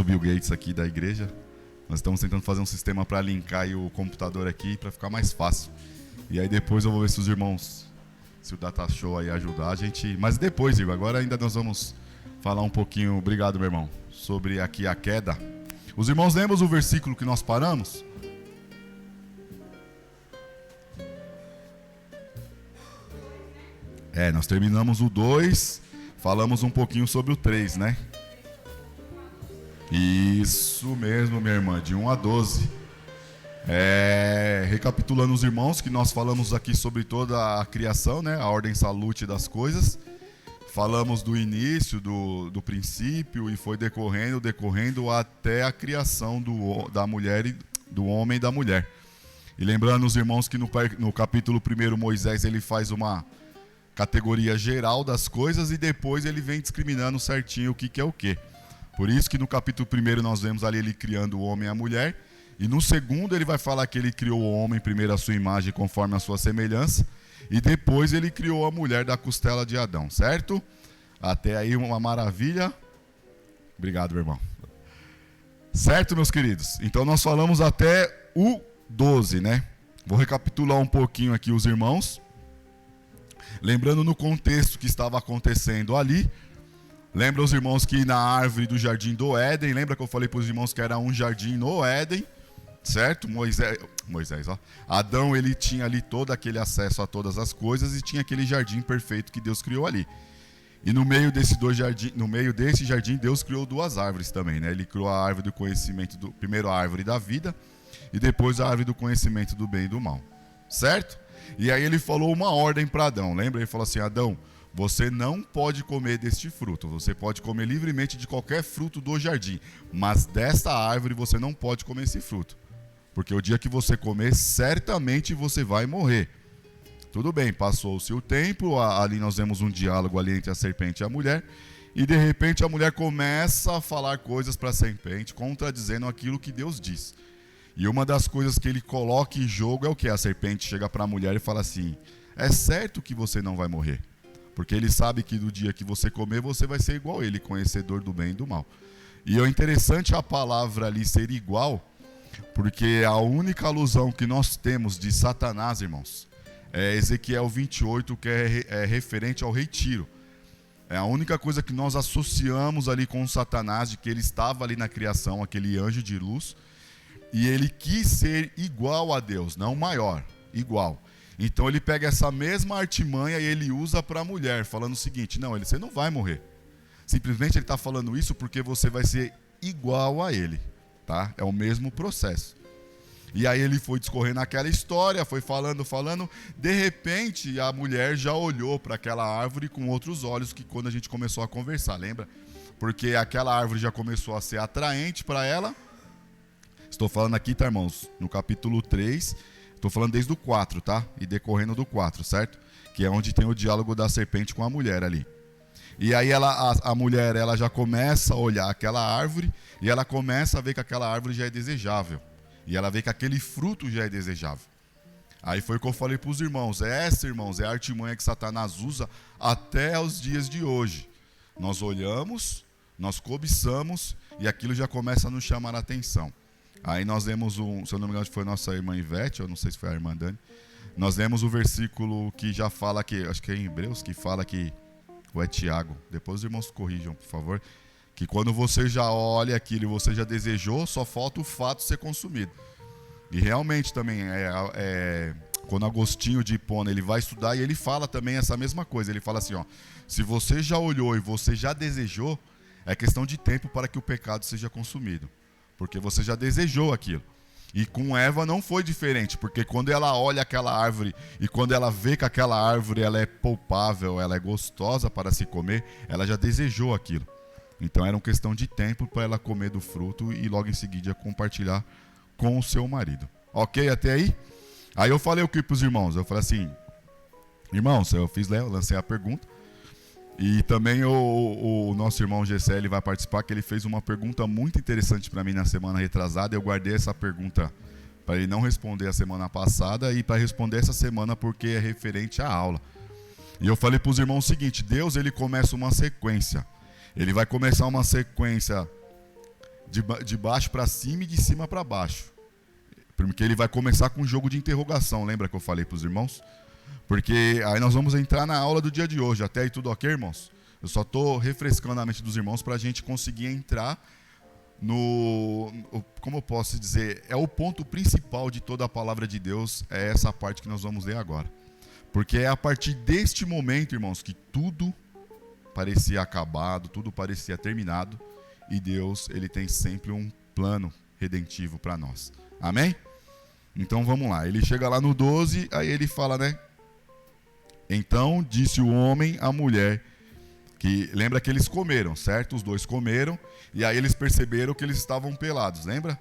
Bill Gates aqui da igreja. Nós estamos tentando fazer um sistema para linkar aí o computador aqui para ficar mais fácil. E aí depois eu vou ver se os irmãos, se o Data Show aí ajudar a gente. Mas depois, Igor, agora ainda nós vamos falar um pouquinho, obrigado meu irmão, sobre aqui a queda. Os irmãos lembram o versículo que nós paramos? Nós terminamos o 2, falamos um pouquinho sobre o 3, né? Isso mesmo, minha irmã, de 1 a 12. Recapitulando os irmãos, que nós falamos aqui sobre toda a criação, né? A ordem salute das coisas. Falamos do início, do princípio, e foi decorrendo até a criação da mulher, do homem e da mulher. E lembrando os irmãos que no capítulo 1, Moisés ele faz uma categoria geral das coisas e depois ele vem discriminando certinho o que é o que. Por isso que no capítulo 1 nós vemos ali ele criando o homem e a mulher. E no segundo ele vai falar que ele criou o homem primeiro à sua imagem conforme a sua semelhança. E depois ele criou a mulher da costela de Adão, certo? Até aí uma maravilha. Obrigado, meu irmão. Certo, meus queridos? Então nós falamos até o 12, né? Vou recapitular um pouquinho aqui os irmãos. Lembrando no contexto que estava acontecendo ali. Lembra os irmãos que na árvore do jardim do Éden, lembra que eu falei para os irmãos que era um jardim no Éden, certo? Moisés, ó. Adão, ele tinha ali todo aquele acesso a todas as coisas e tinha aquele jardim perfeito que Deus criou ali. E no meio desse jardim, Deus criou duas árvores também, né? Ele criou a árvore do conhecimento, primeiro a árvore da vida e depois a árvore do conhecimento do bem e do mal, certo? E aí ele falou uma ordem para Adão, lembra? Ele falou assim, Adão, você não pode comer deste fruto, você pode comer livremente de qualquer fruto do jardim, mas desta árvore você não pode comer esse fruto, porque o dia que você comer, certamente você vai morrer. Tudo bem, passou-se o tempo, ali nós vemos um diálogo ali entre a serpente e a mulher, e de repente a mulher começa a falar coisas para a serpente, contradizendo aquilo que Deus diz. E uma das coisas que ele coloca em jogo é o que? A serpente chega para a mulher e fala assim, é certo que você não vai morrer. Porque ele sabe que no dia que você comer, você vai ser igual a ele, conhecedor do bem e do mal. E é interessante a palavra ali ser igual, porque a única alusão que nós temos de Satanás, irmãos, é Ezequiel 28, que é referente ao retiro. É a única coisa que nós associamos ali com Satanás, de que ele estava ali na criação, aquele anjo de luz, e ele quis ser igual a Deus, não maior, igual. Então ele pega essa mesma artimanha e ele usa para a mulher, falando o seguinte, não, você não vai morrer. Simplesmente ele está falando isso porque você vai ser igual a ele, tá? É o mesmo processo. E aí ele foi discorrendo aquela história, foi falando, de repente a mulher já olhou para aquela árvore com outros olhos que quando a gente começou a conversar, lembra? Porque aquela árvore já começou a ser atraente para ela. Estou falando aqui, tá, irmãos? No capítulo 3... Estou falando desde o 4, tá? E decorrendo do 4, certo? Que é onde tem o diálogo da serpente com a mulher ali. E aí a mulher ela já começa a olhar aquela árvore e ela começa a ver que aquela árvore já é desejável. E ela vê que aquele fruto já é desejável. Aí foi o que eu falei para os irmãos. Essa, irmãos, é a artimanha que Satanás usa até os dias de hoje. Nós olhamos, nós cobiçamos e aquilo já começa a nos chamar a atenção. Aí nós lemos, se eu não me engano, foi a nossa irmã Ivete, eu não sei se foi a irmã Dani. Nós lemos o versículo que já fala que, acho que é em Hebreus, que fala que, ou é Tiago, depois os irmãos corrijam, por favor, que quando você já olha aquilo e você já desejou, só falta o fato de ser consumido. E realmente também, quando Agostinho de Hipona ele vai estudar e ele fala também essa mesma coisa, ele fala assim, ó, se você já olhou e você já desejou, é questão de tempo para que o pecado seja consumido. Porque você já desejou aquilo. E com Eva não foi diferente, porque quando ela olha aquela árvore e quando ela vê que aquela árvore ela é palpável, ela é gostosa para se comer, ela já desejou aquilo. Então era uma questão de tempo para ela comer do fruto e logo em seguida compartilhar com o seu marido. Ok até aí? Aí eu falei o que para os irmãos? Eu falei assim, irmãos, eu lancei a pergunta. E também o nosso irmão Gessé, ele vai participar, que ele fez uma pergunta muito interessante para mim na semana retrasada. Eu guardei essa pergunta para ele não responder a semana passada e para responder essa semana porque é referente à aula. E eu falei para os irmãos o seguinte, Deus ele começa uma sequência. Ele vai começar uma sequência de baixo para cima e de cima para baixo. Porque ele vai começar com um jogo de interrogação, lembra que eu falei para os irmãos? Porque aí nós vamos entrar na aula do dia de hoje. Até aí tudo ok, irmãos? Eu só estou refrescando a mente dos irmãos para a gente conseguir entrar no... Como eu posso dizer? É o ponto principal de toda a palavra de Deus, é essa parte que nós vamos ler agora. Porque é a partir deste momento, irmãos, que tudo parecia acabado, tudo parecia terminado. E Deus, ele tem sempre um plano redentivo para nós. Amém? Então vamos lá. Ele chega lá no 12, aí ele fala, né? Então disse o homem à mulher, que lembra que eles comeram, certo? Os dois comeram, e aí eles perceberam que eles estavam pelados, lembra?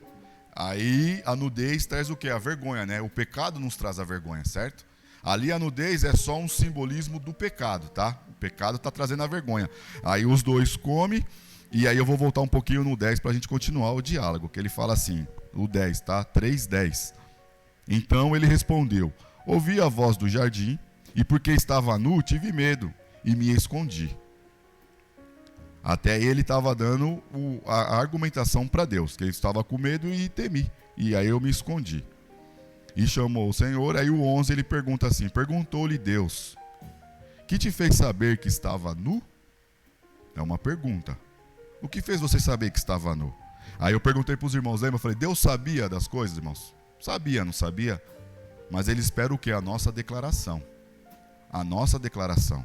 Aí a nudez traz o quê? A vergonha, né? O pecado nos traz a vergonha, certo? Ali a nudez é só um simbolismo do pecado, tá? O pecado está trazendo a vergonha. Aí os dois comem, e aí eu vou voltar um pouquinho no 10 para a gente continuar o diálogo, que ele fala assim, o 10, tá? 3:10. Então ele respondeu, ouvi a voz do jardim, e porque estava nu, tive medo, e me escondi. Até ele estava dando a argumentação para Deus, que ele estava com medo e temi, e aí eu me escondi. E chamou o Senhor, aí o 11 ele pergunta assim, perguntou-lhe Deus, que te fez saber que estava nu? É uma pergunta. O que fez você saber que estava nu? Aí eu perguntei para os irmãos, lembra? Eu falei, Deus sabia das coisas, irmãos? Sabia, não sabia? Mas ele espera o quê? A nossa declaração. A nossa declaração.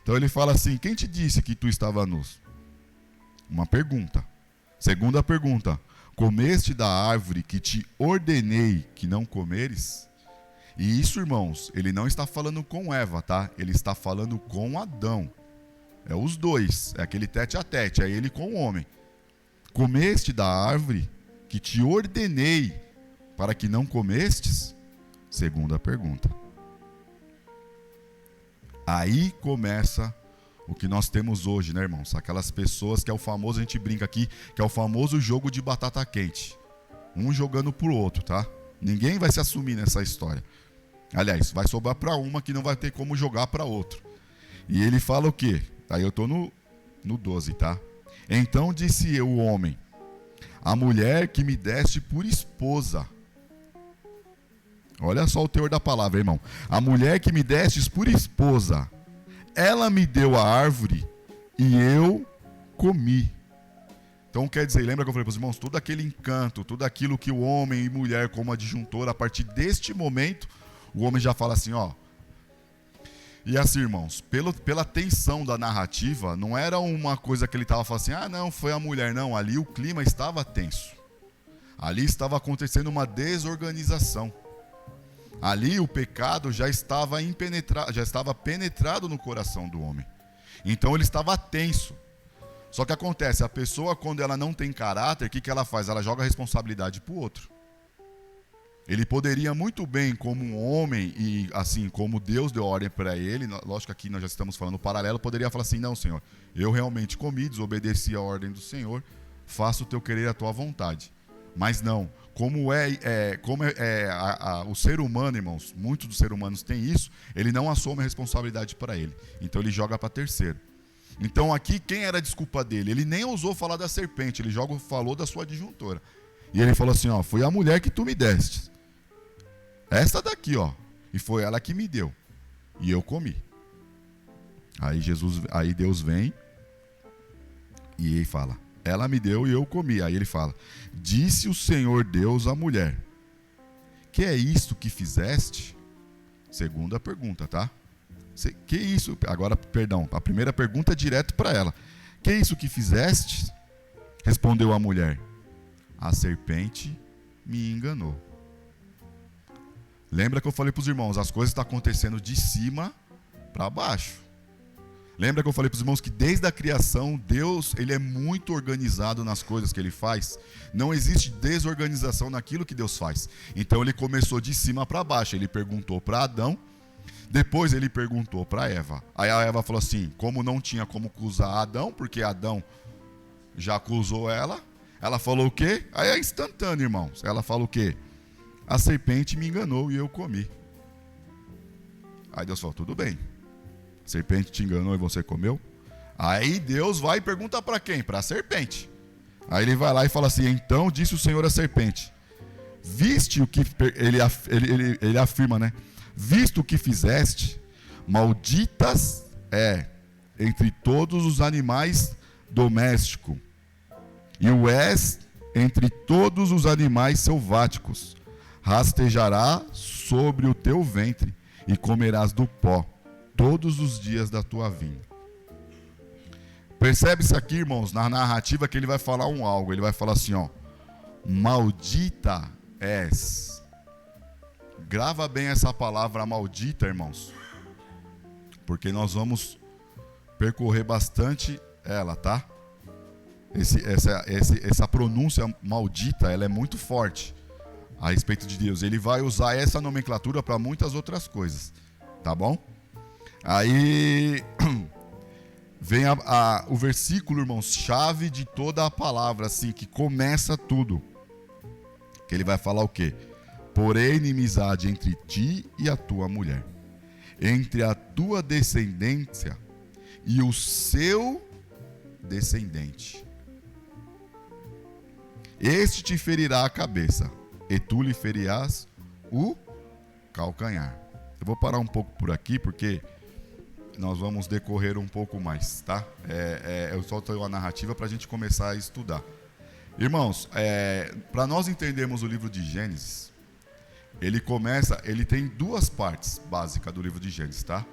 Então ele fala assim, quem te disse que tu estava nu? Uma pergunta. Segunda pergunta, comeste da árvore que te ordenei que não comeres? E isso, irmãos, ele não está falando com Eva, tá? Ele está falando com Adão. É os dois, é aquele tete a tete, é ele com o homem. Comeste da árvore que te ordenei para que não comestes? Segunda pergunta. Aí começa o que nós temos hoje, né, irmãos? Aquelas pessoas que é o famoso, a gente brinca aqui, que é o famoso jogo de batata quente. Um jogando pro outro, tá? Ninguém vai se assumir nessa história. Aliás, vai sobrar para uma que não vai ter como jogar para outro. E ele fala o quê? Aí eu estou no 12, tá? Então disse eu, o homem, a mulher que me deste por esposa. Olha só o teor da palavra, irmão. A mulher que me destes por esposa, ela me deu a árvore e eu comi. Então quer dizer, lembra que eu falei para os irmãos, todo aquele encanto, tudo aquilo que o homem e mulher como adjuntor, a partir deste momento, o homem já fala assim, ó. E assim, irmãos, pela tensão da narrativa, não era uma coisa que ele estava falando assim, ah, não, foi a mulher, não. Ali o clima estava tenso. Ali estava acontecendo uma desorganização. Ali o pecado já estava penetrado no coração do homem. Então ele estava tenso. Só que acontece, a pessoa quando ela não tem caráter, o que ela faz? Ela joga a responsabilidade para o outro. Ele poderia muito bem, como um homem, e assim, como Deus deu ordem para ele, lógico que aqui nós já estamos falando paralelo, poderia falar assim, não, Senhor, eu realmente comi, desobedeci a ordem do Senhor, faço o teu querer, a tua vontade. Mas não, como o ser humano, irmãos, muitos dos seres humanos têm isso, ele não assume a responsabilidade para ele. Então ele joga para terceiro. Então aqui, quem era a desculpa dele? Ele nem ousou falar da serpente, ele falou da sua adjuntora. E ele falou assim, ó, foi a mulher que tu me deste. Esta daqui, ó, e foi ela que me deu, e eu comi. Aí Deus vem e ele fala, ela me deu e eu comi. Aí ele fala, disse o Senhor Deus à mulher, que é isto que fizeste? Segunda pergunta, tá? Que isso? Agora, perdão, a primeira pergunta é direto para ela. Que é isso que fizeste? Respondeu a mulher, a serpente me enganou. Lembra que eu falei para os irmãos, as coisas estão acontecendo de cima para baixo. Lembra que eu falei para os irmãos que desde a criação, Deus ele é muito organizado nas coisas que Ele faz. Não existe desorganização naquilo que Deus faz. Então Ele começou de cima para baixo. Ele perguntou para Adão, depois Ele perguntou para Eva. Aí a Eva falou assim, como não tinha como acusar Adão, porque Adão já acusou ela, ela falou o quê? Aí é instantâneo, irmãos. Ela falou o quê? A serpente me enganou e eu comi. Aí Deus falou, tudo bem. A serpente te enganou e você comeu? Aí Deus vai e pergunta para quem? Para a serpente. Aí ele vai lá e fala assim: então disse o Senhor à serpente, viste o que ele afirma, né? Visto o que fizeste, malditas entre todos os animais domésticos, e o és entre todos os animais selváticos. Rastejará sobre o teu ventre, e comerás do pó todos os dias da tua vida. Percebe-se aqui, irmãos, na narrativa que ele vai falar algo. Ele vai falar assim, ó: maldita és. Grava bem essa palavra maldita, irmãos, porque nós vamos percorrer bastante ela, tá? Essa pronúncia maldita, ela é muito forte a respeito de Deus. Ele vai usar essa nomenclatura para muitas outras coisas, tá bom? Aí vem o versículo, irmãos, chave de toda a palavra, assim, que começa tudo. Que ele vai falar o quê? Porém, inimizade entre ti e a tua mulher, entre a tua descendência e o seu descendente. Este te ferirá a cabeça, e tu lhe ferirás o calcanhar. Eu vou parar um pouco por aqui, porque nós vamos decorrer um pouco mais, tá? Eu só tenho a narrativa para a gente começar a estudar. Irmãos, para nós entendermos o livro de Gênesis, ele tem duas partes básicas do livro de Gênesis, tá?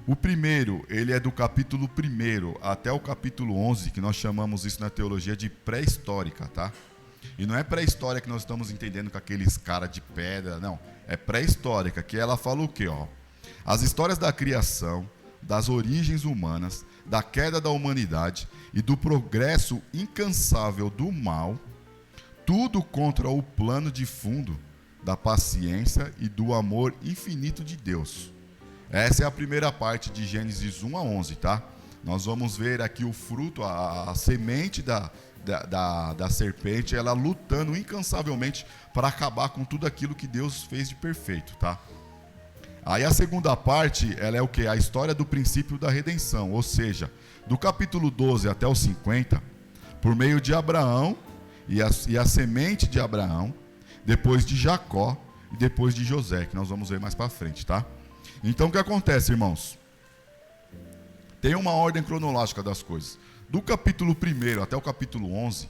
O primeiro, ele é do capítulo 1 até o capítulo 11, que nós chamamos isso na teologia de pré-histórica, tá? E não é pré-história que nós estamos entendendo com aqueles caras de pedra, não. É pré-histórica, que ela fala o quê, ó? As histórias da criação, das origens humanas, da queda da humanidade e do progresso incansável do mal, tudo contra o plano de fundo da paciência e do amor infinito de Deus. Essa é a primeira parte de Gênesis 1 a 11, tá? Nós vamos ver aqui o fruto, a semente da serpente, ela lutando incansavelmente para acabar com tudo aquilo que Deus fez de perfeito, tá? Aí a segunda parte, ela é o quê? A história do princípio da redenção, ou seja, do capítulo 12 até o 50, por meio de Abraão e a semente de Abraão, depois de Jacó e depois de José, que nós vamos ver mais para frente, tá? Então o que acontece, irmãos? Tem uma ordem cronológica das coisas. Do capítulo 1 até o capítulo 11,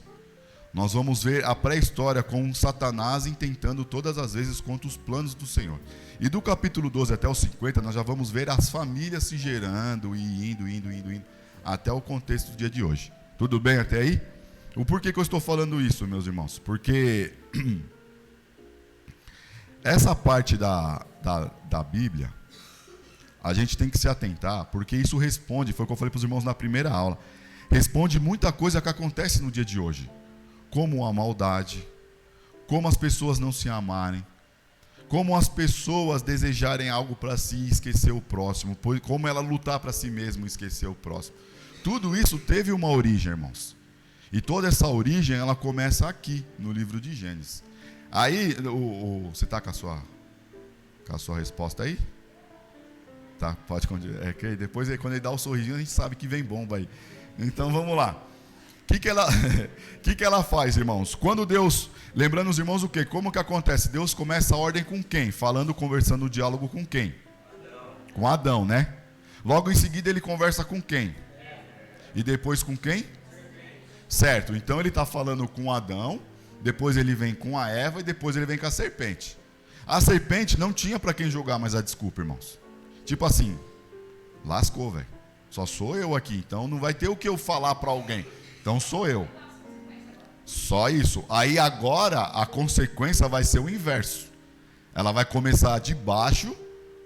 nós vamos ver a pré-história com Satanás intentando todas as vezes contra os planos do Senhor. E do capítulo 12 até o 50, nós já vamos ver as famílias se gerando e indo, até o contexto do dia de hoje. Tudo bem até aí? O porquê que eu estou falando isso, meus irmãos? Porque essa parte da Bíblia, a gente tem que se atentar, porque isso responde, foi o que eu falei para os irmãos na primeira aula, responde muita coisa que acontece no dia de hoje, como a maldade, como as pessoas não se amarem, como as pessoas desejarem algo para si e esquecer o próximo, como ela lutar para si mesma e esquecer o próximo. Tudo isso teve uma origem, irmãos. E toda essa origem, ela começa aqui, no livro de Gênesis. Aí, você está com a sua resposta aí? Tá, pode continuar. Que depois, quando ele dá o sorrisinho, a gente sabe que vem bomba aí. Então, vamos lá. O que ela faz, irmãos? Quando Deus, lembrando os irmãos o quê? Como que acontece? Deus começa a ordem com quem? Falando, conversando, o diálogo com quem? Com Adão, né? Logo em seguida ele conversa com quem? E depois com quem? Certo, então ele está falando com Adão, depois ele vem com a Eva e depois ele vem com a serpente. A serpente não tinha para quem jogar mais a desculpa, irmãos. Tipo assim, lascou, velho. Só sou eu aqui, então não vai ter o que eu falar para alguém. Então sou eu. Só isso. Aí agora a consequência vai ser o inverso. Ela vai começar de baixo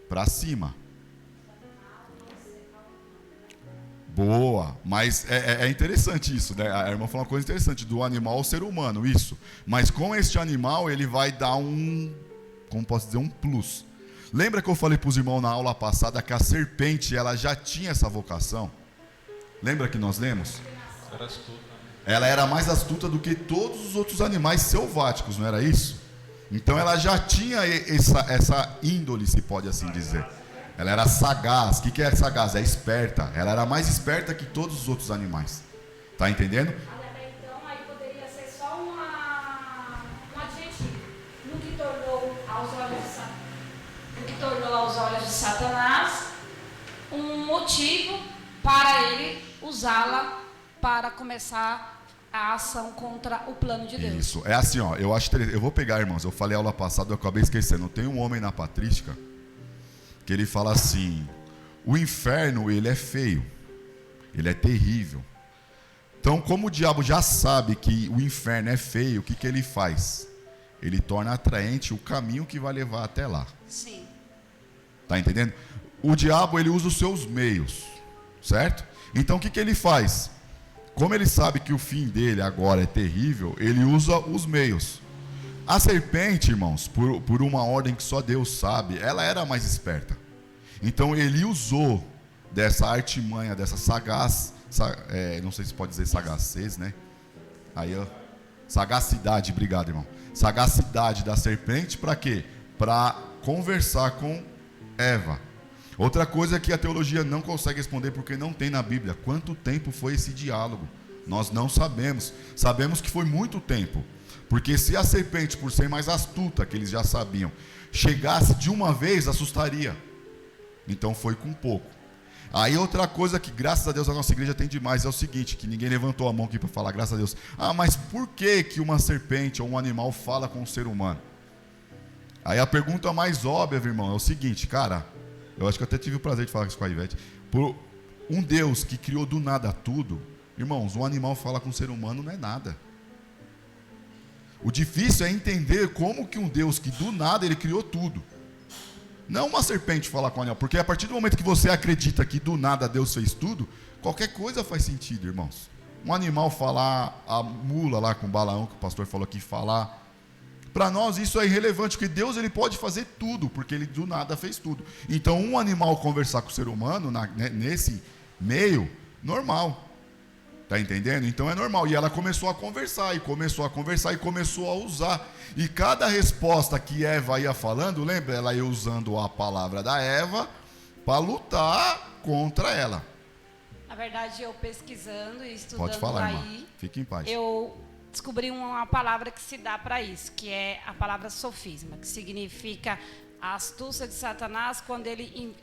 para cima. Boa, mas é interessante isso, né? A irmã falou uma coisa interessante, do animal ao ser humano, isso. Mas com este animal ele vai dar como posso dizer, um plus. Lembra que eu falei para os irmãos na aula passada que a serpente, ela já tinha essa vocação? Lembra que nós lemos? Era astuta. Ela era mais astuta do que todos os outros animais selváticos, não era isso? Então ela já tinha essa índole, se pode assim dizer. Ela era sagaz. O que é sagaz? É esperta. Ela era mais esperta que todos os outros animais. Tá entendendo? Então aí poderia tornou aos olhos de Satanás um motivo para ele usá-la para começar a ação contra o plano de Deus. Isso, é assim, ó, eu vou pegar, irmãos, eu falei aula passada, eu acabei esquecendo, tem um homem na patrística, que ele fala assim, o inferno, ele é feio, ele é terrível. Então, como o diabo já sabe que o inferno é feio, o que ele faz? Ele torna atraente o caminho que vai levar até lá. Sim. Tá entendendo? O diabo, ele usa os seus meios, certo? Então, o que ele faz? Como ele sabe que o fim dele agora é terrível, ele usa os meios. A serpente, irmãos, por uma ordem que só Deus sabe, ela era mais esperta. Então, ele usou dessa artimanha, dessa não sei se pode dizer sagacez, né? Aí, sagacidade, obrigado, irmão. Sagacidade da serpente para quê? Para conversar com Eva. Outra coisa que a teologia não consegue responder porque não tem na Bíblia. Quanto tempo foi esse diálogo? Nós não sabemos. Sabemos que foi muito tempo. Porque se a serpente, por ser mais astuta, que eles já sabiam, chegasse de uma vez, assustaria. Então foi com pouco. Aí outra coisa que graças a Deus a nossa igreja tem demais é o seguinte, que ninguém levantou a mão aqui para falar, graças a Deus. Ah, mas por que uma serpente ou um animal fala com um ser humano? Aí a pergunta mais óbvia, irmão, é o seguinte, cara, eu acho que eu até tive o prazer de falar isso com a Ivete. Por um Deus que criou do nada tudo, irmãos, um animal fala com um ser humano não é nada. O difícil é entender como que um Deus que do nada ele criou tudo. Não uma serpente falar com o animal, porque a partir do momento que você acredita que do nada Deus fez tudo, qualquer coisa faz sentido, irmãos. Um animal falar, a mula lá com o Balaão, que o pastor falou aqui, falar. Para nós isso é irrelevante, porque Deus ele pode fazer tudo, porque ele do nada fez tudo. Então um animal conversar com o ser humano, nesse meio, normal. Está entendendo? Então é normal. E ela começou a conversar, e começou a usar. E cada resposta que Eva ia falando, lembra? Ela ia usando a palavra da Eva para lutar contra ela. Na verdade, eu pesquisando e estudando Pode falar, aí, irmã. Fique em paz. Eu descobri uma palavra que se dá para isso, que é a palavra sofisma, que significa a astúcia de Satanás quando ele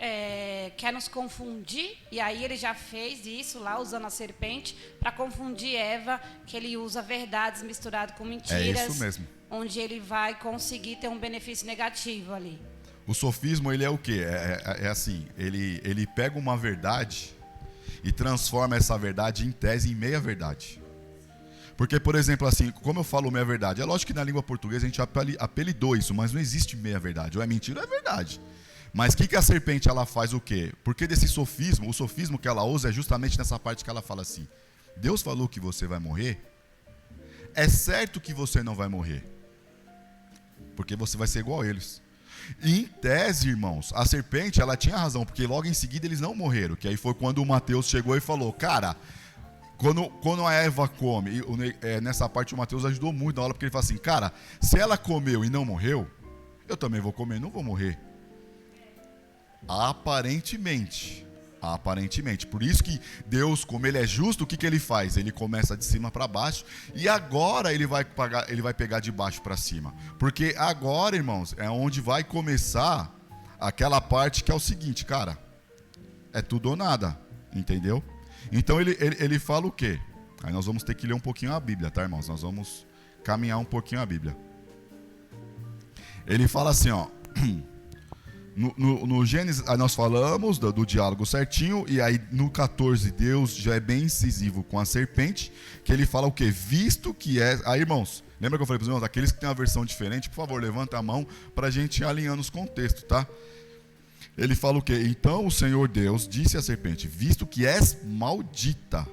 quer nos confundir, e aí ele já fez isso lá usando a serpente para confundir Eva, que ele usa verdades misturadas com mentiras. É isso mesmo. Onde ele vai conseguir ter um benefício negativo ali. O sofismo, ele é o quê? É assim, ele pega uma verdade e transforma essa verdade em tese em meia verdade. Porque, por exemplo, assim, como eu falo meia verdade, é lógico que na língua portuguesa a gente apelidou isso, mas não existe meia verdade. Ou é mentira ou é verdade. Mas o que a serpente ela faz o quê? Porque desse sofismo, o sofismo que ela usa é justamente nessa parte que ela fala assim, Deus falou que você vai morrer, é certo que você não vai morrer, porque você vai ser igual a eles. E em tese, irmãos, a serpente ela tinha razão, porque logo em seguida eles não morreram, que aí foi quando o Mateus chegou e falou, cara... Quando a Eva come, nessa parte o Mateus ajudou muito na aula, porque ele fala assim, cara, se ela comeu e não morreu, eu também vou comer e não vou morrer. Aparentemente. Por isso que Deus, como ele é justo, o que ele faz? Ele começa de cima para baixo, e agora ele vai pegar de baixo para cima. Porque agora, irmãos, é onde vai começar aquela parte que é o seguinte, cara, é tudo ou nada, entendeu? Então ele fala o quê? Aí nós vamos ter que ler um pouquinho a Bíblia, tá, irmãos? Nós vamos caminhar um pouquinho a Bíblia. Ele fala assim, ó. No Gênesis, aí nós falamos do diálogo certinho, e aí no 14 Deus já é bem incisivo com a serpente, que ele fala o quê? Visto que é... Aí, irmãos, lembra que eu falei para os irmãos? Aqueles que têm uma versão diferente, por favor, levanta a mão para a gente ir alinhando os contextos, tá? Ele fala o quê? Então o Senhor Deus disse à serpente, visto que és maldita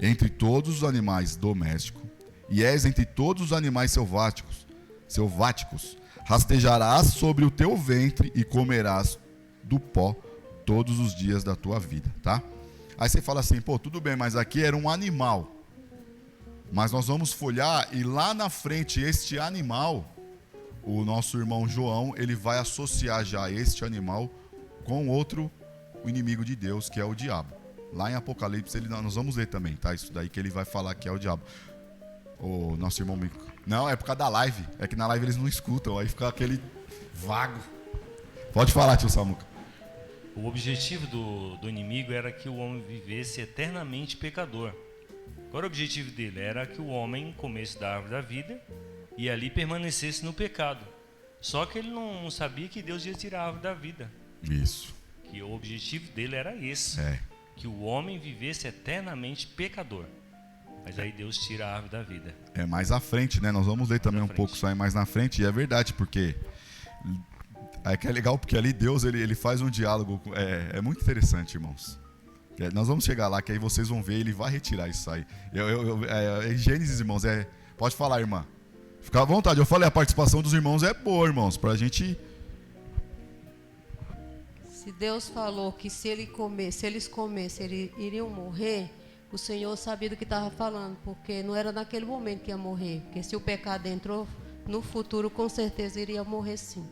entre todos os animais domésticos, e és entre todos os animais selváticos, rastejarás sobre o teu ventre e comerás do pó todos os dias da tua vida, tá? Aí você fala assim, pô, tudo bem, mas aqui era um animal. Mas nós vamos folhar e lá na frente este animal... O nosso irmão João, ele vai associar já este animal com outro inimigo de Deus, que é o diabo. Lá em Apocalipse, nós vamos ler também, tá? Isso daí que ele vai falar que é o diabo. O nosso irmão... Não, é por causa da live. É que na live eles não escutam, aí fica aquele vago. Pode falar, tio Samuca. O objetivo do inimigo era que o homem vivesse eternamente pecador. Qual era o objetivo dele? Era que o homem comesse da árvore da vida e ali permanecesse no pecado. Só que ele não sabia que Deus ia tirar a árvore da vida. Isso. Que o objetivo dele era esse. É. Que o homem vivesse eternamente pecador. Mas aí Deus tira a árvore da vida. É mais à frente, né? Nós vamos ler também um pouco isso aí mais na frente. E é verdade, porque... É que é legal, porque ali Deus, ele faz um diálogo... É muito interessante, irmãos. Nós vamos chegar lá, que aí vocês vão ver, ele vai retirar isso aí. Em Gênesis, irmãos, pode falar, irmã. Fica à vontade. Eu falei, a participação dos irmãos é boa, irmãos, pra gente... Se Deus falou que se eles comessem, eles iriam morrer, o Senhor sabia do que estava falando, porque não era naquele momento que ia morrer. Porque se o pecado entrou, no futuro, com certeza, iria morrer sim.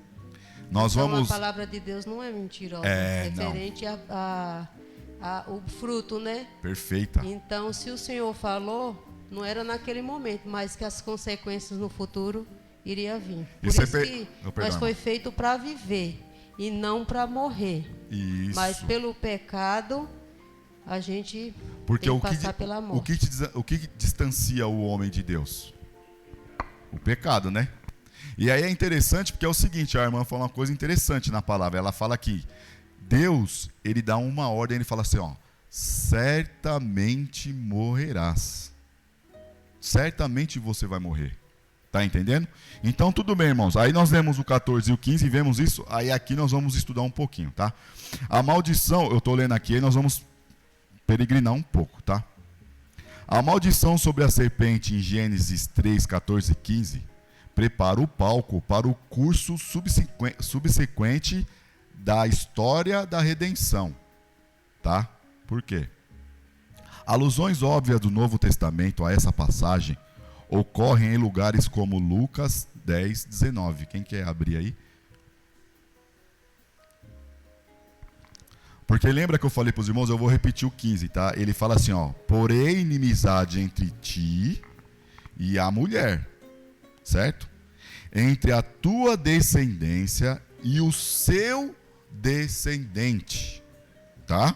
Então, a palavra de Deus não é mentirosa, referente o fruto, né? Perfeita. Então, se o Senhor falou, não era naquele momento, mas que as consequências no futuro iriam vir. Por isso que nós foi feito para viver e não para morrer. Isso. Mas pelo pecado, a gente porque tem que passar pela morte. O que distancia o homem de Deus? O pecado, né? E aí é interessante porque é o seguinte, a irmã fala uma coisa interessante na palavra. Ela fala que Deus, ele dá uma ordem, ele fala assim, ó, certamente morrerás. Certamente você vai morrer. Tá entendendo? Então tudo bem, irmãos. Aí nós lemos o 14 e o 15 e vemos isso. Aí aqui nós vamos estudar um pouquinho, tá? A maldição, eu estou lendo aqui, aí nós vamos peregrinar um pouco, tá? A maldição sobre a serpente em Gênesis 3, 14 e 15 prepara o palco para o curso subsequente da história da redenção, tá? Por quê? Alusões óbvias do Novo Testamento a essa passagem ocorrem em lugares como Lucas 10, 19. Quem quer abrir aí? Porque lembra que eu falei para os irmãos, eu vou repetir o 15, tá? Ele fala assim, ó, porém inimizade entre ti e a mulher, certo? Entre a tua descendência e o seu descendente, tá?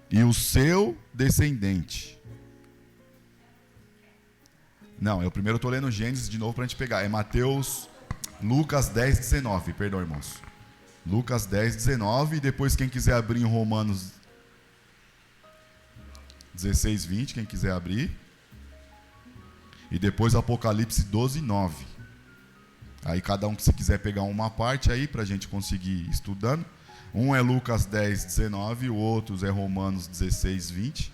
E o seu descendente. Não, eu primeiro estou lendo Gênesis de novo para a gente pegar. É Lucas 10, 19, perdão, irmãos. Lucas 10, 19, e depois quem quiser abrir em Romanos 16, 20, quem quiser abrir. E depois Apocalipse 12, 9. Aí cada um que se quiser pegar uma parte aí para a gente conseguir ir estudando. Um é Lucas 10, 19, o outro é Romanos 16, 20.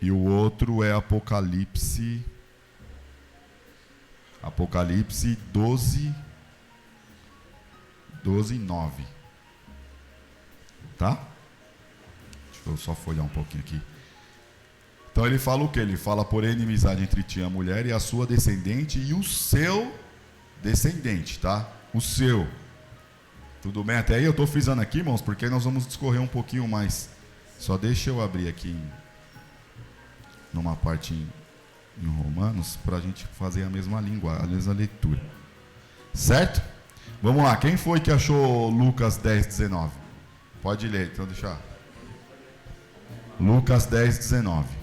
E o outro é Apocalipse 12, 9. Tá? Deixa eu só folhear um pouquinho aqui. Então ele fala o quê? Ele fala, porém, inimizade entre ti e a mulher e a sua descendente e o seu descendente, tá? O seu. Tudo bem? Até aí eu estou frisando aqui, irmãos, porque nós vamos discorrer um pouquinho mais. Só deixa eu abrir aqui numa parte em Romanos para a gente fazer a mesma língua, a mesma leitura. Certo? Vamos lá. Quem foi que achou Lucas 10, 19? Pode ler, então deixa. Lucas 10, 19.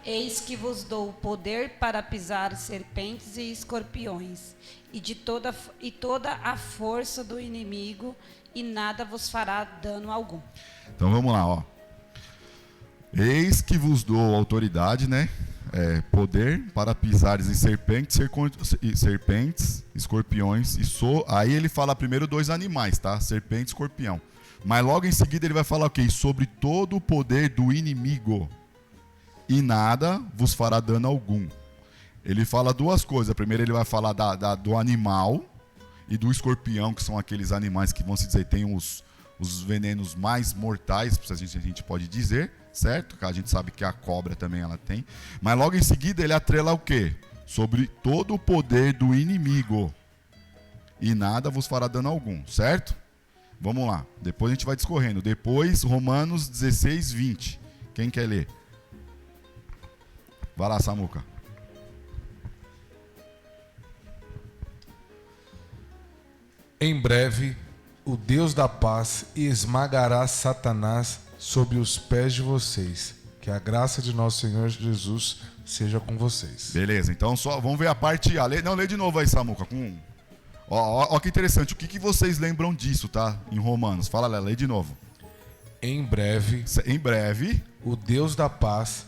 Eis que vos dou poder para pisar serpentes e escorpiões, e toda a força do inimigo, e nada vos fará dano algum. Então vamos lá, ó. Eis que vos dou autoridade, né? Poder para pisares em serpentes, escorpiões aí ele fala primeiro dois animais, tá? Serpente e escorpião. Mas logo em seguida ele vai falar o quê? Sobre todo o poder do inimigo. E nada vos fará dano algum. Ele fala duas coisas. Primeiro ele vai falar do animal e do escorpião, que são aqueles animais que, vão se dizer, tem os venenos mais mortais, se a gente pode dizer, certo? A gente sabe que a cobra também ela tem. Mas logo em seguida ele atrela o quê? Sobre todo o poder do inimigo. E nada vos fará dano algum, certo? Vamos lá. Depois a gente vai discorrendo. Depois Romanos 16, 20. Quem quer ler? Vai lá, Samuca. Em breve, o Deus da paz esmagará Satanás sobre os pés de vocês. Que a graça de nosso Senhor Jesus seja com vocês. Beleza, então só vamos ver a parte A. Não, lê de novo aí, Samuca. Ó, que interessante. O que vocês lembram disso, tá? Em Romanos. Fala, lê de novo. Em breve, o Deus da paz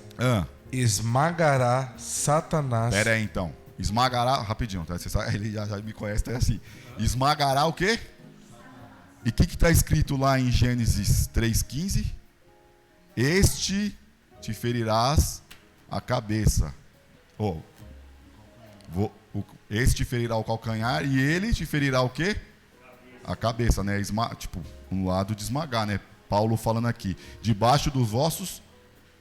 esmagará Satanás. Pera aí, então. Esmagará, rapidinho, tá? Você sabe, ele já me conhece, tá assim. Esmagará o quê? E o que está escrito lá em Gênesis 3,15? Este te ferirás a cabeça. Este te ferirá o calcanhar e ele te ferirá o quê? A cabeça, né? Tipo, um lado de esmagar, né? Paulo falando aqui, debaixo dos vossos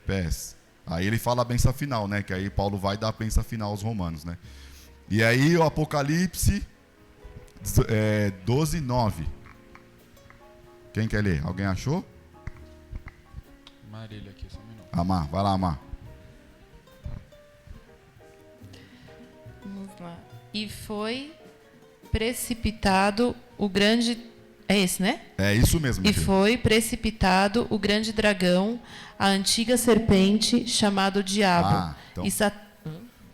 pés. Aí ele fala a benção final, né? Que aí Paulo vai dar a benção final aos romanos, né? E aí o Apocalipse 12:9. Quem quer ler? Alguém achou? Marília aqui, só um minuto. Amar, vai lá, Amar. Vamos lá. E foi precipitado o grande... É esse, né? É isso mesmo. E foi precipitado o grande dragão, a antiga serpente, chamado Diabo.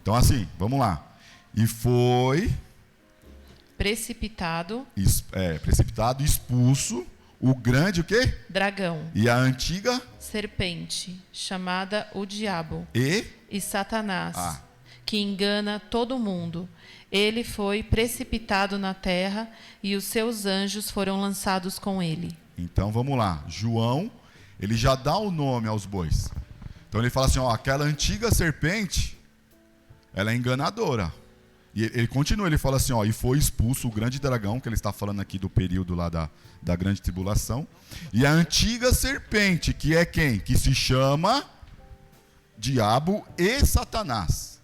Então assim, vamos lá. E foi... Precipitado, expulso, o grande o quê? Dragão. E a antiga? Serpente, chamada o Diabo. E Satanás, que engana todo mundo. Ele foi precipitado na terra e os seus anjos foram lançados com ele. Então vamos lá. João, ele já dá o nome aos bois. Então ele fala assim, aquela antiga serpente, ela é enganadora. E ele continua, ele fala assim, e foi expulso o grande dragão, que ele está falando aqui do período lá da grande tribulação. E a antiga serpente, que é quem? Que se chama Diabo e Satanás.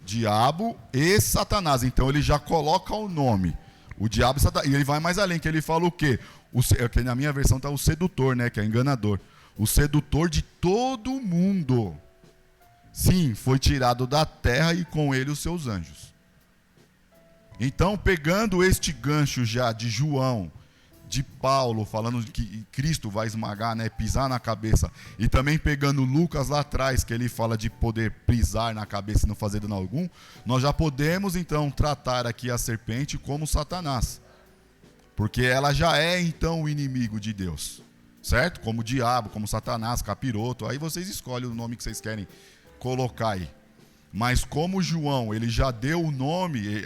Diabo e Satanás. Então ele já coloca o nome. O diabo e Satanás. E ele vai mais além, que ele fala o quê? Que na minha versão está o sedutor, né? Que é enganador. O sedutor de todo mundo. Sim, foi tirado da terra e com ele os seus anjos. Então, pegando este gancho já de João, de Paulo, falando que Cristo vai esmagar, né, pisar na cabeça, e também pegando Lucas lá atrás, que ele fala de poder pisar na cabeça e não fazer dano algum, nós já podemos então tratar aqui a serpente como Satanás, porque ela já é então o inimigo de Deus, certo? Como o diabo, como Satanás, capiroto, aí vocês escolhem o nome que vocês querem colocar aí. Mas como João, ele já deu o nome,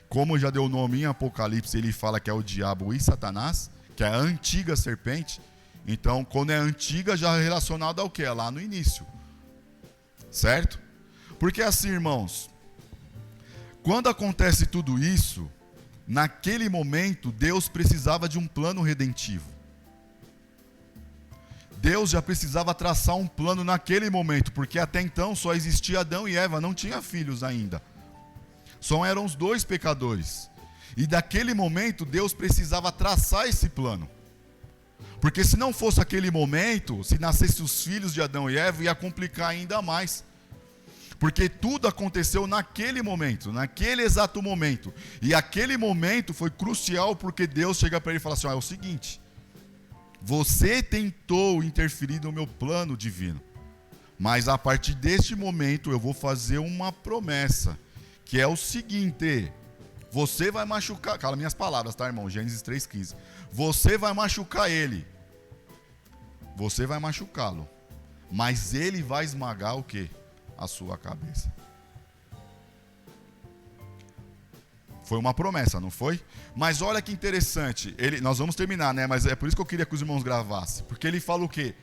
como já deu o nome em Apocalipse, ele fala que é o diabo e Satanás, que é a antiga serpente. Então, quando é antiga, já é relacionado ao que? É lá no início. Certo? Porque assim, irmãos, quando acontece tudo isso, naquele momento, Deus precisava de um plano redentivo. Deus já precisava traçar um plano naquele momento, porque até então só existia Adão e Eva, não tinha filhos ainda. Só eram os dois pecadores. E daquele momento Deus precisava traçar esse plano. Porque se não fosse aquele momento, se nascessem os filhos de Adão e Eva, ia complicar ainda mais. Porque tudo aconteceu naquele momento, naquele exato momento. E aquele momento foi crucial porque Deus chega para ele e fala assim, é o seguinte... Você tentou interferir no meu plano divino, mas a partir deste momento eu vou fazer uma promessa, que é o seguinte: você vai machucar, cala minhas palavras, tá, irmão? Gênesis 3,15. Você vai machucar ele, você vai machucá-lo, mas ele vai esmagar o quê? A sua cabeça. Foi uma promessa, não foi? Mas olha que interessante, nós vamos terminar, né? Mas é por isso que eu queria que os irmãos gravassem. Porque ele fala o quê?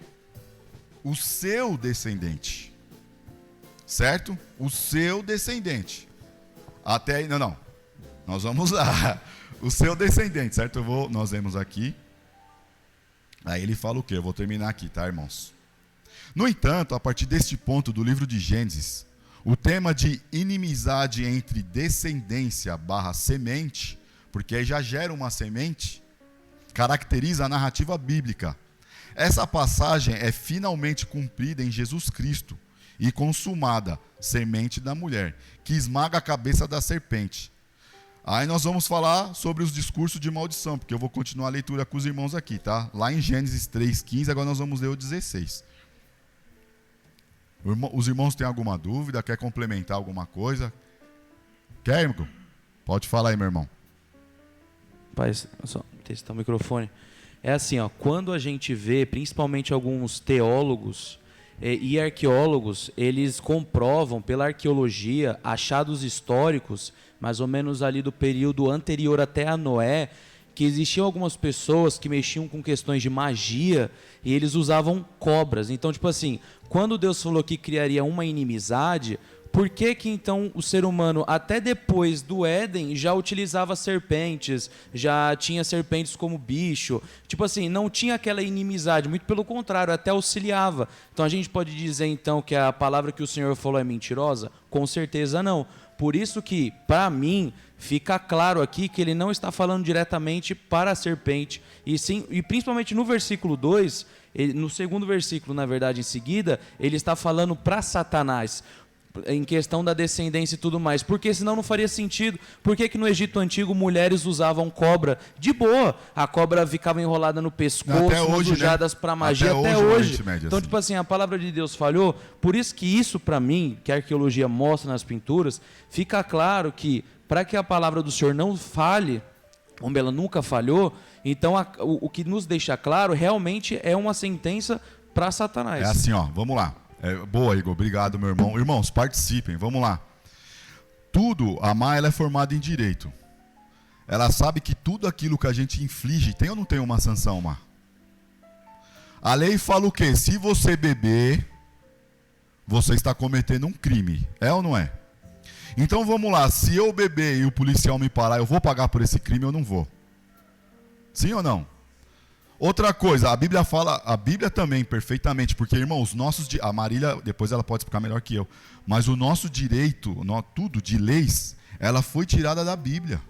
O seu descendente. Certo? O seu descendente. Até aí, não. Nós vamos lá. O seu descendente, certo? Nós vemos aqui. Aí ele fala o quê? Eu vou terminar aqui, tá, irmãos? No entanto, a partir deste ponto do livro de Gênesis, o tema de inimizade entre descendência / semente, porque aí já gera uma semente, caracteriza a narrativa bíblica. Essa passagem é finalmente cumprida em Jesus Cristo e consumada, semente da mulher, que esmaga a cabeça da serpente. Aí nós vamos falar sobre os discursos de maldição, porque eu vou continuar a leitura com os irmãos aqui, tá? Lá em Gênesis 3:15, agora nós vamos ler o 16. Os irmãos têm alguma dúvida? Quer complementar alguma coisa? Quer, irmão? Pode falar aí, meu irmão. Pai, só testar o microfone. É assim, ó, quando a gente vê, principalmente alguns teólogos e arqueólogos, eles comprovam pela arqueologia achados históricos, mais ou menos ali do período anterior até a Noé, que existiam algumas pessoas que mexiam com questões de magia e eles usavam cobras. Então, tipo assim, quando Deus falou que criaria uma inimizade, por que que então o ser humano, até depois do Éden, já utilizava serpentes, já tinha serpentes como bicho? Tipo assim, não tinha aquela inimizade, muito pelo contrário, até auxiliava. Então a gente pode dizer então que a palavra que o Senhor falou é mentirosa? Com certeza não. Por isso que, para mim, fica claro aqui que ele não está falando diretamente para a serpente, e sim, e principalmente no versículo 2, no segundo versículo, na verdade, em seguida, ele está falando para Satanás, em questão da descendência e tudo mais, porque senão não faria sentido. Por que que no Egito Antigo mulheres usavam cobra? De boa, a cobra ficava enrolada no pescoço, até hoje, usadas né? para magia, até hoje. hoje. Assim. Então, tipo assim, a palavra de Deus falhou, por isso que isso para mim, que a arqueologia mostra nas pinturas, fica claro que, para que a palavra do Senhor não falhe, como ela nunca falhou, então o que nos deixa claro realmente é uma sentença para Satanás. É assim, ó, vamos lá. Boa, Igor, obrigado, meu irmão. Irmãos, participem, vamos lá. Tudo, a Má, ela é formada em direito. Ela sabe que tudo aquilo que a gente inflige, tem ou não tem uma sanção, Má? A lei fala o quê? Se você beber, você está cometendo um crime. É ou não é? Então vamos lá, se eu beber e o policial me parar, eu vou pagar por esse crime ou não vou? Sim ou não? Outra coisa, a Bíblia fala, a Bíblia também perfeitamente, porque, irmãos, a Marília, depois ela pode explicar melhor que eu, mas o nosso direito, tudo de leis, ela foi tirada da Bíblia.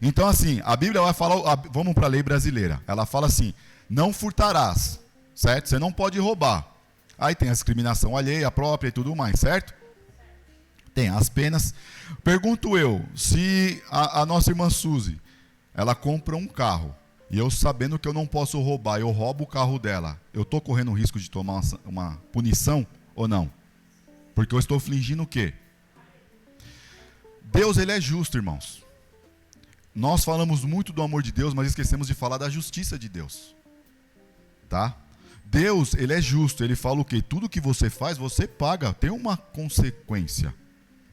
Então, assim, a Bíblia vai falar, vamos para a lei brasileira, ela fala assim, não furtarás, certo? Você não pode roubar. Aí tem a discriminação alheia, própria e tudo mais, certo? Tem as penas. Pergunto eu, se a nossa irmã Suzy, ela compra um carro, e eu sabendo que eu não posso roubar, eu roubo o carro dela, eu estou correndo o risco de tomar uma punição ou não? Porque eu estou fingindo o quê? Deus, ele é justo, irmãos. Nós falamos muito do amor de Deus, mas esquecemos de falar da justiça de Deus. Tá? Deus, ele é justo, ele fala o quê? Tudo que você faz, você paga, tem uma consequência,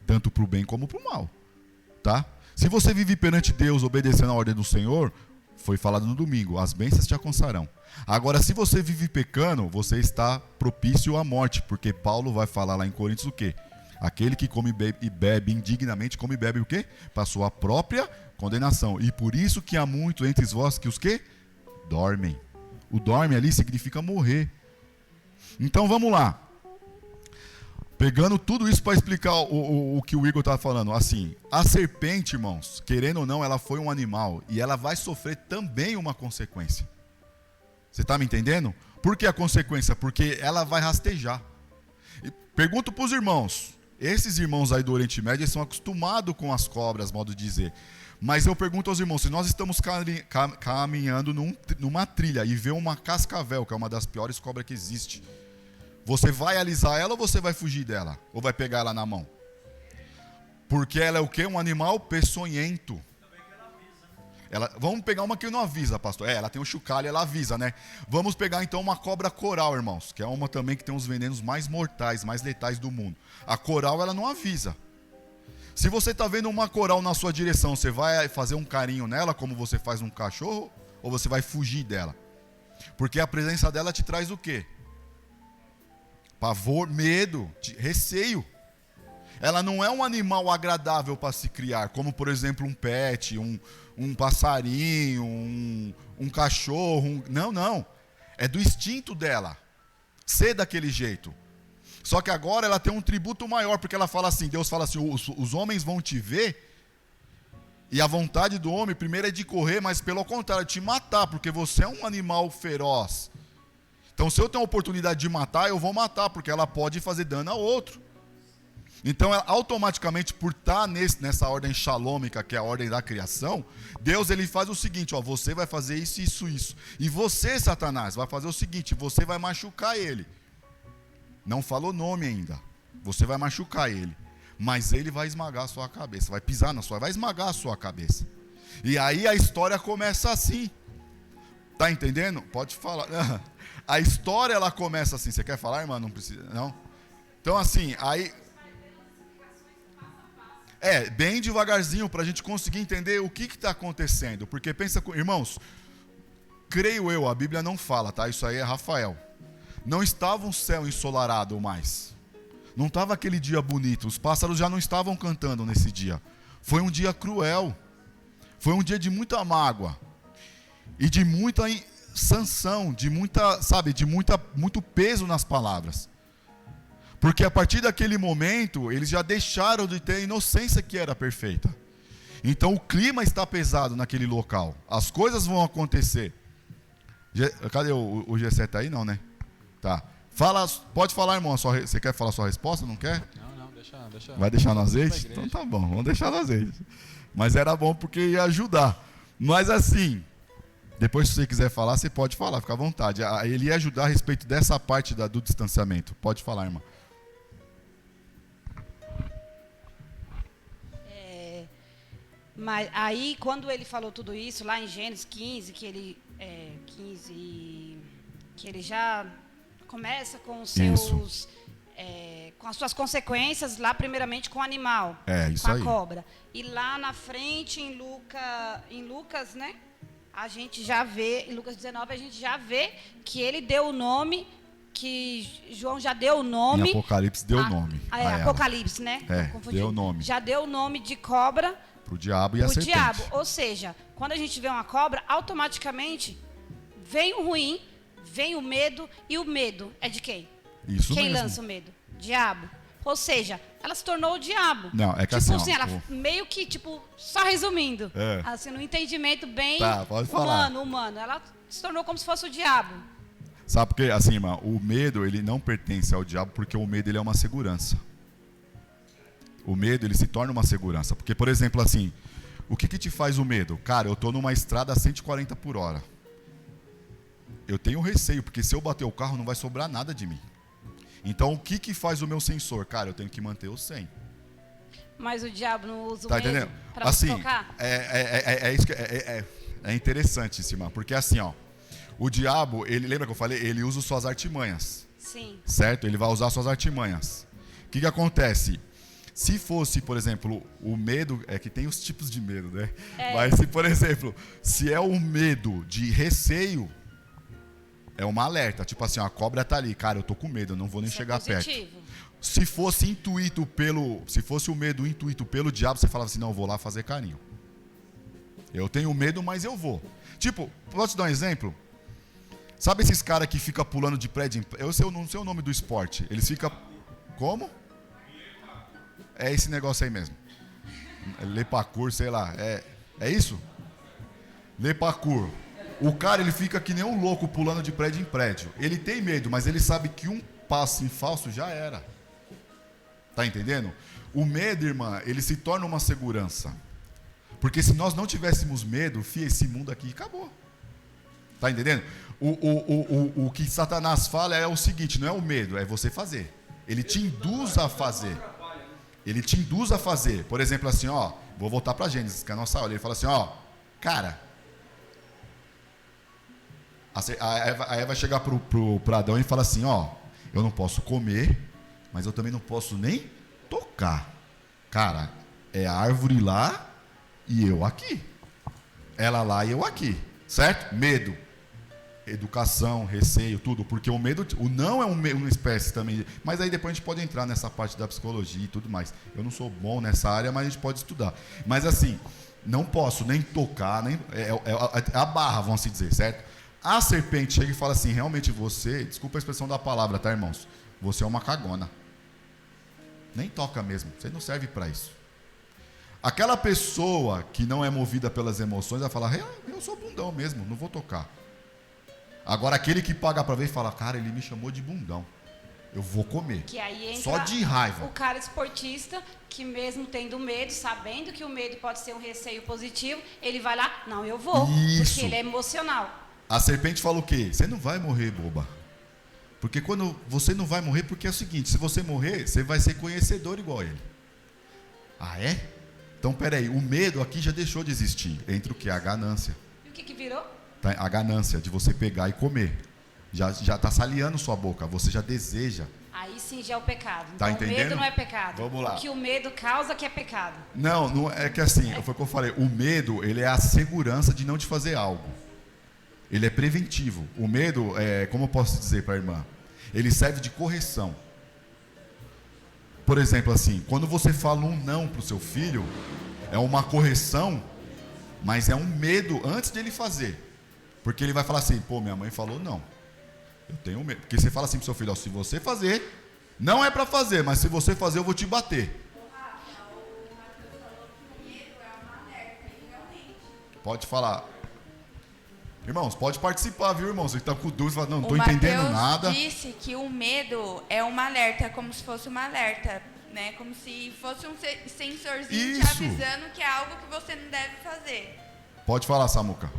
tanto para o bem como para o mal. Tá? Se você vive perante Deus, obedecendo a ordem do Senhor, foi falado no domingo, as bênçãos te alcançarão. Agora, se você vive pecando, você está propício à morte, porque Paulo vai falar lá em Coríntios o quê? Aquele que come e bebe indignamente, come e bebe o quê? Para sua própria condenação. E por isso que há muito entre vós que os quê? Dormem. O dorme ali significa morrer. Então vamos lá. Pegando tudo isso para explicar o que o Igor está falando. Assim, a serpente, irmãos, querendo ou não, ela foi um animal. E ela vai sofrer também uma consequência. Você está me entendendo? Por que a consequência? Porque ela vai rastejar. E pergunto para os irmãos. Esses irmãos aí do Oriente Médio são acostumados com as cobras, modo de dizer. Mas eu pergunto aos irmãos, se nós estamos caminhando numa trilha e vê uma cascavel, que é uma das piores cobras que existe, você vai alisar ela ou você vai fugir dela? Ou vai pegar ela na mão? Porque ela é o quê? Um animal peçonhento. Vamos pegar uma que não avisa, pastor. Ela tem um chocalho, ela avisa, né? Vamos pegar então uma cobra coral, irmãos. Que é uma também que tem os venenos mais mortais, mais letais do mundo. A coral, ela não avisa. Se você está vendo uma coral na sua direção, você vai fazer um carinho nela, como você faz num cachorro? Ou você vai fugir dela? Porque a presença dela te traz o quê? Pavor, medo, receio. Ela não é um animal agradável para se criar, como por exemplo um pet, um passarinho, um cachorro. Não. É do instinto dela ser daquele jeito. Só que agora ela tem um tributo maior, porque ela fala assim, Deus fala assim, os homens vão te ver, e a vontade do homem primeiro é de correr, mas pelo contrário, te matar, porque você é um animal feroz. Então se eu tenho a oportunidade de matar, eu vou matar, porque ela pode fazer dano ao outro. Então, automaticamente, por estar nessa ordem shalômica, que é a ordem da criação, Deus ele faz o seguinte, ó, você vai fazer isso, isso, isso. E você, Satanás, vai fazer o seguinte, você vai machucar ele. Não falou nome ainda. Você vai machucar ele. Mas ele vai esmagar a sua cabeça, vai pisar na sua, vai esmagar a sua cabeça. E aí a história começa assim. Tá entendendo? Pode falar. A história ela começa assim. Você quer falar, irmã? Não precisa, não? Então assim, aí bem devagarzinho para a gente conseguir entender o que está acontecendo. Porque pensa, irmãos, creio eu, a Bíblia não fala, tá? Isso aí é Rafael. Não estava um céu ensolarado mais. Não estava aquele dia bonito. Os pássaros já não estavam cantando nesse dia. Foi um dia cruel. Foi um dia de muita mágoa. E de muita sanção, de muita, sabe, de muito peso nas palavras. Porque a partir daquele momento, eles já deixaram de ter a inocência que era perfeita. Então o clima está pesado naquele local. As coisas vão acontecer. Cadê o G7 tá aí? Não, né? Tá. Pode falar, irmão. Você quer falar a sua resposta? Não quer? Não, deixa. Vai deixar no azeite? Então tá bom, vamos deixar no azeite. Mas era bom porque ia ajudar. Mas assim, depois se você quiser falar, você pode falar, fica à vontade. Ele ia ajudar a respeito dessa parte do distanciamento. Pode falar, irmã. Mas aí, quando ele falou tudo isso, lá em Gênesis 15, que ele já começa com os seus, com as suas consequências, lá primeiramente com o animal, isso com a aí. cobra. E lá na frente, em Lucas, né, a gente já vê, em Lucas 19, a gente já vê que ele deu o nome, que João já deu o nome. Em Apocalipse deu o nome. Apocalipse, né? Deu o nome. Já deu o nome de cobra pro diabo e a serpente. Diabo. Ou seja, quando a gente vê uma cobra, automaticamente vem o ruim, vem o medo, e o medo é de quem? Isso quem mesmo. lança o medo? Diabo. Ou seja, ela se tornou o diabo. Não, é que tipo assim, ela meio que, só resumindo, assim, no entendimento bem humano, ela se tornou como se fosse o diabo. Sabe por quê? Assim, irmã, o medo, ele não pertence ao diabo, porque o medo, ele é uma segurança. O medo, ele se torna uma segurança. Porque, por exemplo, assim, o que te faz o medo? Cara, eu estou numa estrada a 140 por hora. Eu tenho receio, porque se eu bater o carro, não vai sobrar nada de mim. Então, o que faz o meu sensor? Cara, eu tenho que manter o 100. Mas o diabo não usa o tá medo entendendo? para Assim, tocar? É interessante isso, irmã. Porque assim, ó, o diabo, ele, lembra que eu falei? Ele usa suas artimanhas. Sim. Certo? Ele vai usar suas artimanhas. O que acontece? Se fosse, por exemplo, o medo, que tem os tipos de medo, né? Mas se, por exemplo, se é o medo de receio, é uma alerta. Tipo assim, ó, a cobra tá ali, cara, eu tô com medo, eu não vou nem chegar perto. Se fosse o medo intuito pelo diabo, você falava assim, não, eu vou lá fazer carinho. Eu tenho medo, mas eu vou. Tipo, posso te dar um exemplo? Sabe esses caras que ficam pulando de prédio em prédio? Eu não sei o nome do esporte. Eles ficam... Como? É esse negócio aí mesmo. Lepacur, sei lá. É isso? Lepacur. O cara, ele fica que nem um louco pulando de prédio em prédio. Ele tem medo, mas ele sabe que um passo em falso já era. Tá entendendo? O medo, irmã, ele se torna uma segurança. Porque se nós não tivéssemos medo, esse mundo aqui acabou. Tá entendendo? O que Satanás fala é o seguinte, não é o medo, é você fazer. Ele te induz a fazer. Ele te induz a fazer. Por exemplo, assim, ó, vou voltar para Gênesis, que é a nossa aula. Ele fala assim, ó, cara, a Eva chega pro Adão e fala assim, ó, eu não posso comer, mas eu também não posso nem tocar. Cara, é a árvore lá e eu aqui. Ela lá e eu aqui. Certo? Medo. Educação, receio, tudo. Porque o medo, o não é uma espécie também. Mas aí depois a gente pode entrar nessa parte da psicologia e tudo mais. Eu não sou bom nessa área, mas a gente pode estudar. Mas assim, não posso nem tocar, nem é a barra, vamos assim dizer, certo? A serpente chega e fala assim, realmente você, desculpa a expressão da palavra, tá, irmãos? Você é uma cagona. Nem toca mesmo, você não serve para isso. Aquela pessoa que não é movida pelas emoções, vai falar, eu sou bundão mesmo, não vou tocar. Agora aquele que paga para ver e fala, cara, ele me chamou de bundão. Eu vou comer. Que aí entra Só de raiva. o cara esportista, que mesmo tendo medo, sabendo que o medo pode ser um receio positivo, ele vai lá, não, eu vou. Isso. Porque ele é emocional. A serpente fala o quê? Você não vai morrer, boba. Porque quando você não vai morrer, porque é o seguinte, se você morrer, você vai ser conhecedor igual a ele. Ah, é? Então, peraí, o medo aqui já deixou de existir. Entre o que? A ganância. E o que virou? Tá? A ganância de você pegar e comer. Já está saliando sua boca, você já deseja. Aí sim já é o pecado. Tá Então, entendendo? o medo não é pecado. Vamos lá. O que o medo causa que é pecado. Não é que assim, foi o que eu falei. O medo, ele é a segurança de não te fazer algo. Ele é preventivo. O medo, como eu posso dizer para a irmã? Ele serve de correção. Por exemplo, assim, quando você fala um não para o seu filho, é uma correção, mas é um medo antes de ele fazer. Porque ele vai falar assim, pô, minha mãe falou não. Eu tenho medo. Porque você fala assim pro seu filho, ó, se você fazer, não é para fazer, mas se você fazer, eu vou te bater. Pode falar. Irmãos, pode participar, viu, irmãos? Você está com dúvida, fala, não estou entendendo nada. O Mateus disse que o medo é um alerta, como se fosse um alerta, né? Como se fosse um sensorzinho te avisando que é algo que você não deve fazer. Pode falar, Samuca.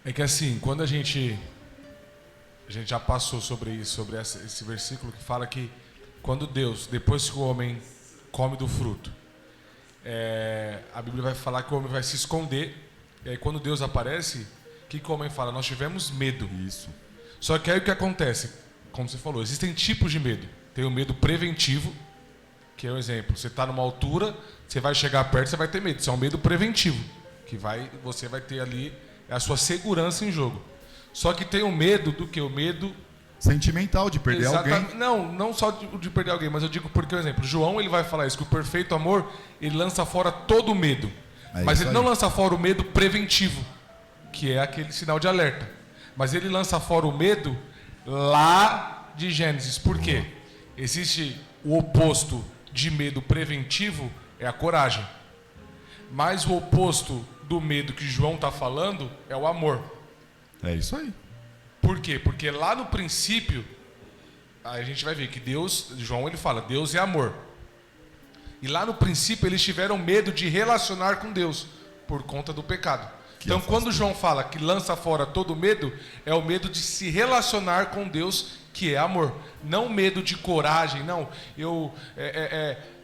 É que assim, quando a gente já passou sobre isso, sobre esse versículo que fala que quando Deus, depois que o homem come do fruto, a Bíblia vai falar que o homem vai se esconder. E aí quando Deus aparece, o que o homem fala? Nós tivemos medo. Isso. Só que aí o que acontece? Como você falou, existem tipos de medo. Tem o medo preventivo, que é um exemplo. Você está numa altura, você vai chegar perto, você vai ter medo. Isso é um medo preventivo, que você vai ter ali a sua segurança em jogo. Só que tem o medo do que? O medo sentimental, de perder alguém. Não só de perder alguém, mas eu digo porque, por exemplo, João ele vai falar isso, que o perfeito amor, ele lança fora todo o medo. Mas ele não lança fora o medo preventivo, que é aquele sinal de alerta. Mas ele lança fora o medo lá de Gênesis. Por quê? Existe o oposto de medo preventivo, é a coragem. Mas o oposto do medo que João está falando é o amor. É isso aí. Por quê? Porque lá no princípio, a gente vai ver que Deus, João ele fala, Deus é amor. E lá no princípio eles tiveram medo de relacionar com Deus, por conta do pecado. Então quando João fala que lança fora todo medo, é o medo de se relacionar com Deus, que é amor. Não medo de coragem, não. Eu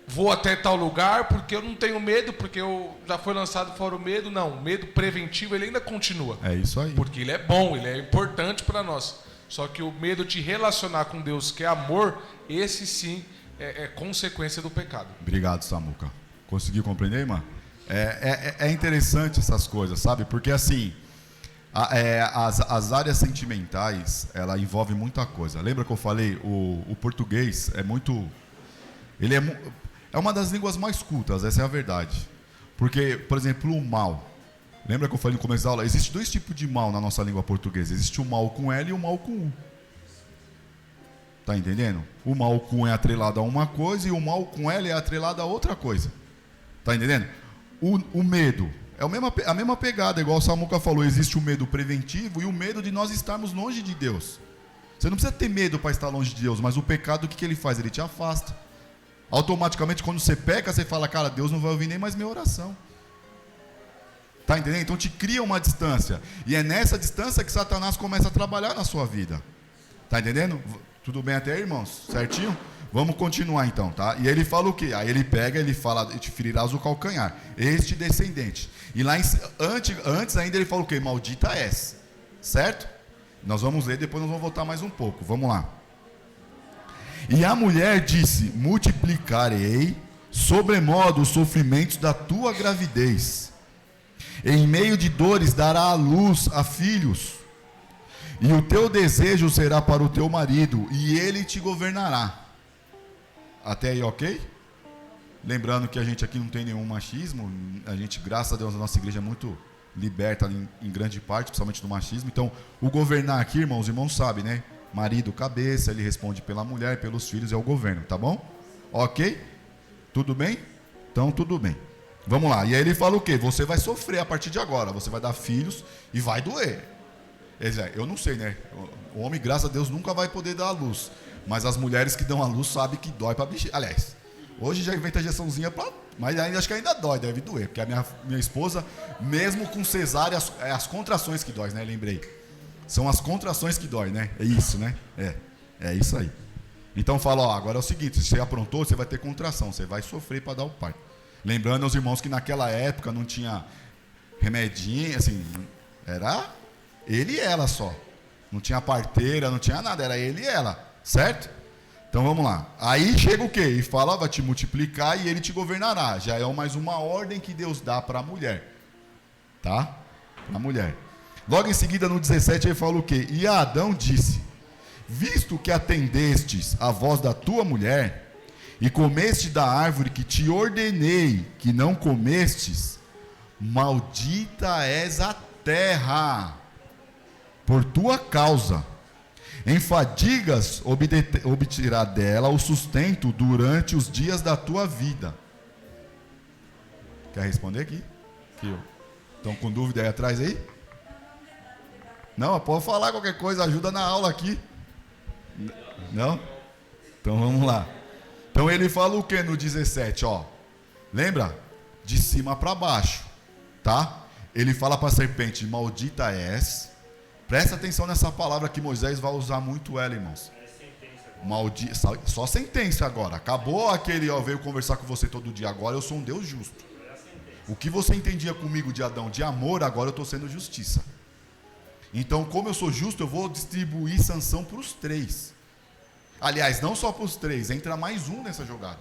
vou até tal lugar porque eu não tenho medo, porque eu já foi lançado fora o medo. Não, o medo preventivo ele ainda continua. É isso aí. Porque ele é bom, ele é importante para nós. Só que o medo de relacionar com Deus, que é amor, esse sim é consequência do pecado. Obrigado, Samuca. Conseguiu compreender, irmã? É interessante essas coisas, sabe? Porque assim, as áreas sentimentais, ela envolve muita coisa. Lembra que eu falei? O português é muito... Ele é uma das línguas mais cultas, essa é a verdade. Porque, por exemplo, o mal. Lembra que eu falei no começo da aula? Existem dois tipos de mal na nossa língua portuguesa. Existe o mal com L e o mal com U. Tá entendendo? O mal com é atrelado a uma coisa e o mal com L é atrelado a outra coisa. Tá entendendo? O medo é a mesma pegada, igual o Samuca falou. Existe o medo preventivo e o medo de nós estarmos longe de Deus. Você não precisa ter medo para estar longe de Deus, mas o pecado, o que ele faz? Ele te afasta. Automaticamente, quando você peca, você fala, cara, Deus não vai ouvir nem mais minha oração. Tá entendendo? Então te cria uma distância. E é nessa distância que Satanás começa a trabalhar na sua vida. Tá entendendo? Tudo bem até aí, irmãos? Certinho? Vamos continuar então, tá? E ele fala o quê? Aí ele pega, ele fala, te ferirás o calcanhar. Este descendente. E lá antes ainda ele fala o quê? Maldita és. Certo? Nós vamos ler, depois nós vamos voltar mais um pouco. Vamos lá. E a mulher disse, multiplicarei sobremodo os sofrimentos da tua gravidez. Em meio de dores dará à luz a filhos. E o teu desejo será para o teu marido, e ele te governará. Até aí, ok? Lembrando que a gente aqui não tem nenhum machismo. A gente, graças a Deus, a nossa igreja é muito liberta em grande parte, principalmente do machismo. Então, o governar aqui, irmãos, os irmãos sabem, né? Marido, cabeça, ele responde pela mulher, pelos filhos, é o governo, tá bom? Ok? Tudo bem? Então, tudo bem. Vamos lá. E aí ele fala o quê? Você vai sofrer a partir de agora. Você vai dar filhos e vai doer. Eu não sei, né? O homem, graças a Deus, nunca vai poder dar à luz. Mas as mulheres que dão à luz sabem que dói pra bexiga. Aliás, hoje já inventa injeçãozinha pra... Mas ainda acho que ainda dói, deve doer. Porque a minha esposa, mesmo com cesárea, é as contrações que dói, né? Lembrei. São as contrações que dói, né? É isso, né? É isso aí. Então fala, ó, agora é o seguinte, se você aprontou, você vai ter contração, você vai sofrer para dar o parto. Lembrando aos irmãos que naquela época não tinha remedinho, assim, era ele e ela só. Não tinha parteira, não tinha nada, era ele e ela, certo? Então vamos lá. Aí chega o quê? E fala, vai te multiplicar e ele te governará. Já é mais uma ordem que Deus dá para a mulher. Tá? Para a mulher. Logo em seguida, no 17, ele fala o quê? E Adão disse: visto que atendestes a voz da tua mulher, e comeste da árvore que te ordenei que não comestes, maldita és a terra por tua causa. Em fadigas obterá dela o sustento durante os dias da tua vida. Quer responder aqui? Estão com dúvida aí atrás aí? Não, pode falar qualquer coisa, ajuda na aula aqui. Não? Então vamos lá. Então ele fala o que no 17, ó? Lembra? De cima para baixo, tá? Ele fala para a serpente, maldita és. Presta atenção nessa palavra que Moisés vai usar muito ela, irmãos. Só sentença agora. Acabou aquele, ó, veio conversar com você todo dia. Agora eu sou um Deus justo. O que você entendia comigo de Adão de amor, agora eu estou sendo justiça. Então, como eu sou justo, eu vou distribuir sanção para os 3. Aliás, não só para os 3, entra mais um nessa jogada.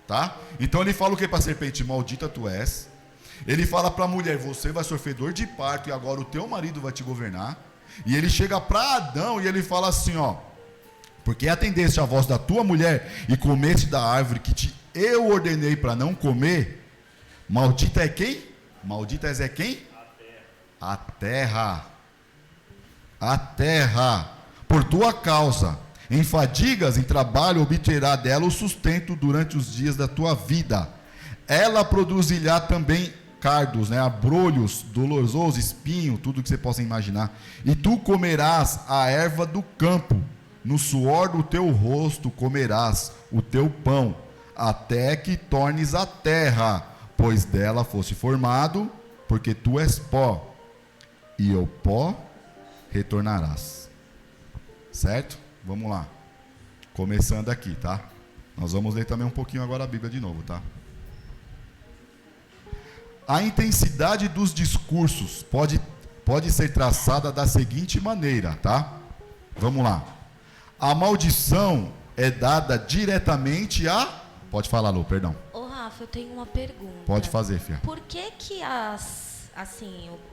Tá? Então ele fala o que para a serpente? Maldita tu és. Ele fala para a mulher, você vai sofrer dor de parto e agora o teu marido vai te governar. E ele chega para Adão e ele fala assim, ó: porque atendeste a voz da tua mulher e comeste da árvore que eu ordenei para não comer, maldita é quem? Maldita é quem? A terra. A terra, por tua causa, em fadigas, em trabalho, obterá dela o sustento durante os dias da tua vida. Ela produzirá também cardos, né, abrolhos, dolorosos, espinho, tudo que você possa imaginar. E tu comerás a erva do campo, no suor do teu rosto comerás o teu pão, até que tornes a terra, pois dela foste formado, porque tu és pó, e ao pó retornarás. Certo? Vamos lá. Começando aqui, tá? Nós vamos ler também um pouquinho agora a Bíblia de novo, tá? A intensidade dos discursos pode ser traçada da seguinte maneira, tá? Vamos lá. A maldição é dada diretamente a... Pode falar, Lu, perdão. Ô, Rafa, eu tenho uma pergunta. Pode fazer, filha. Por que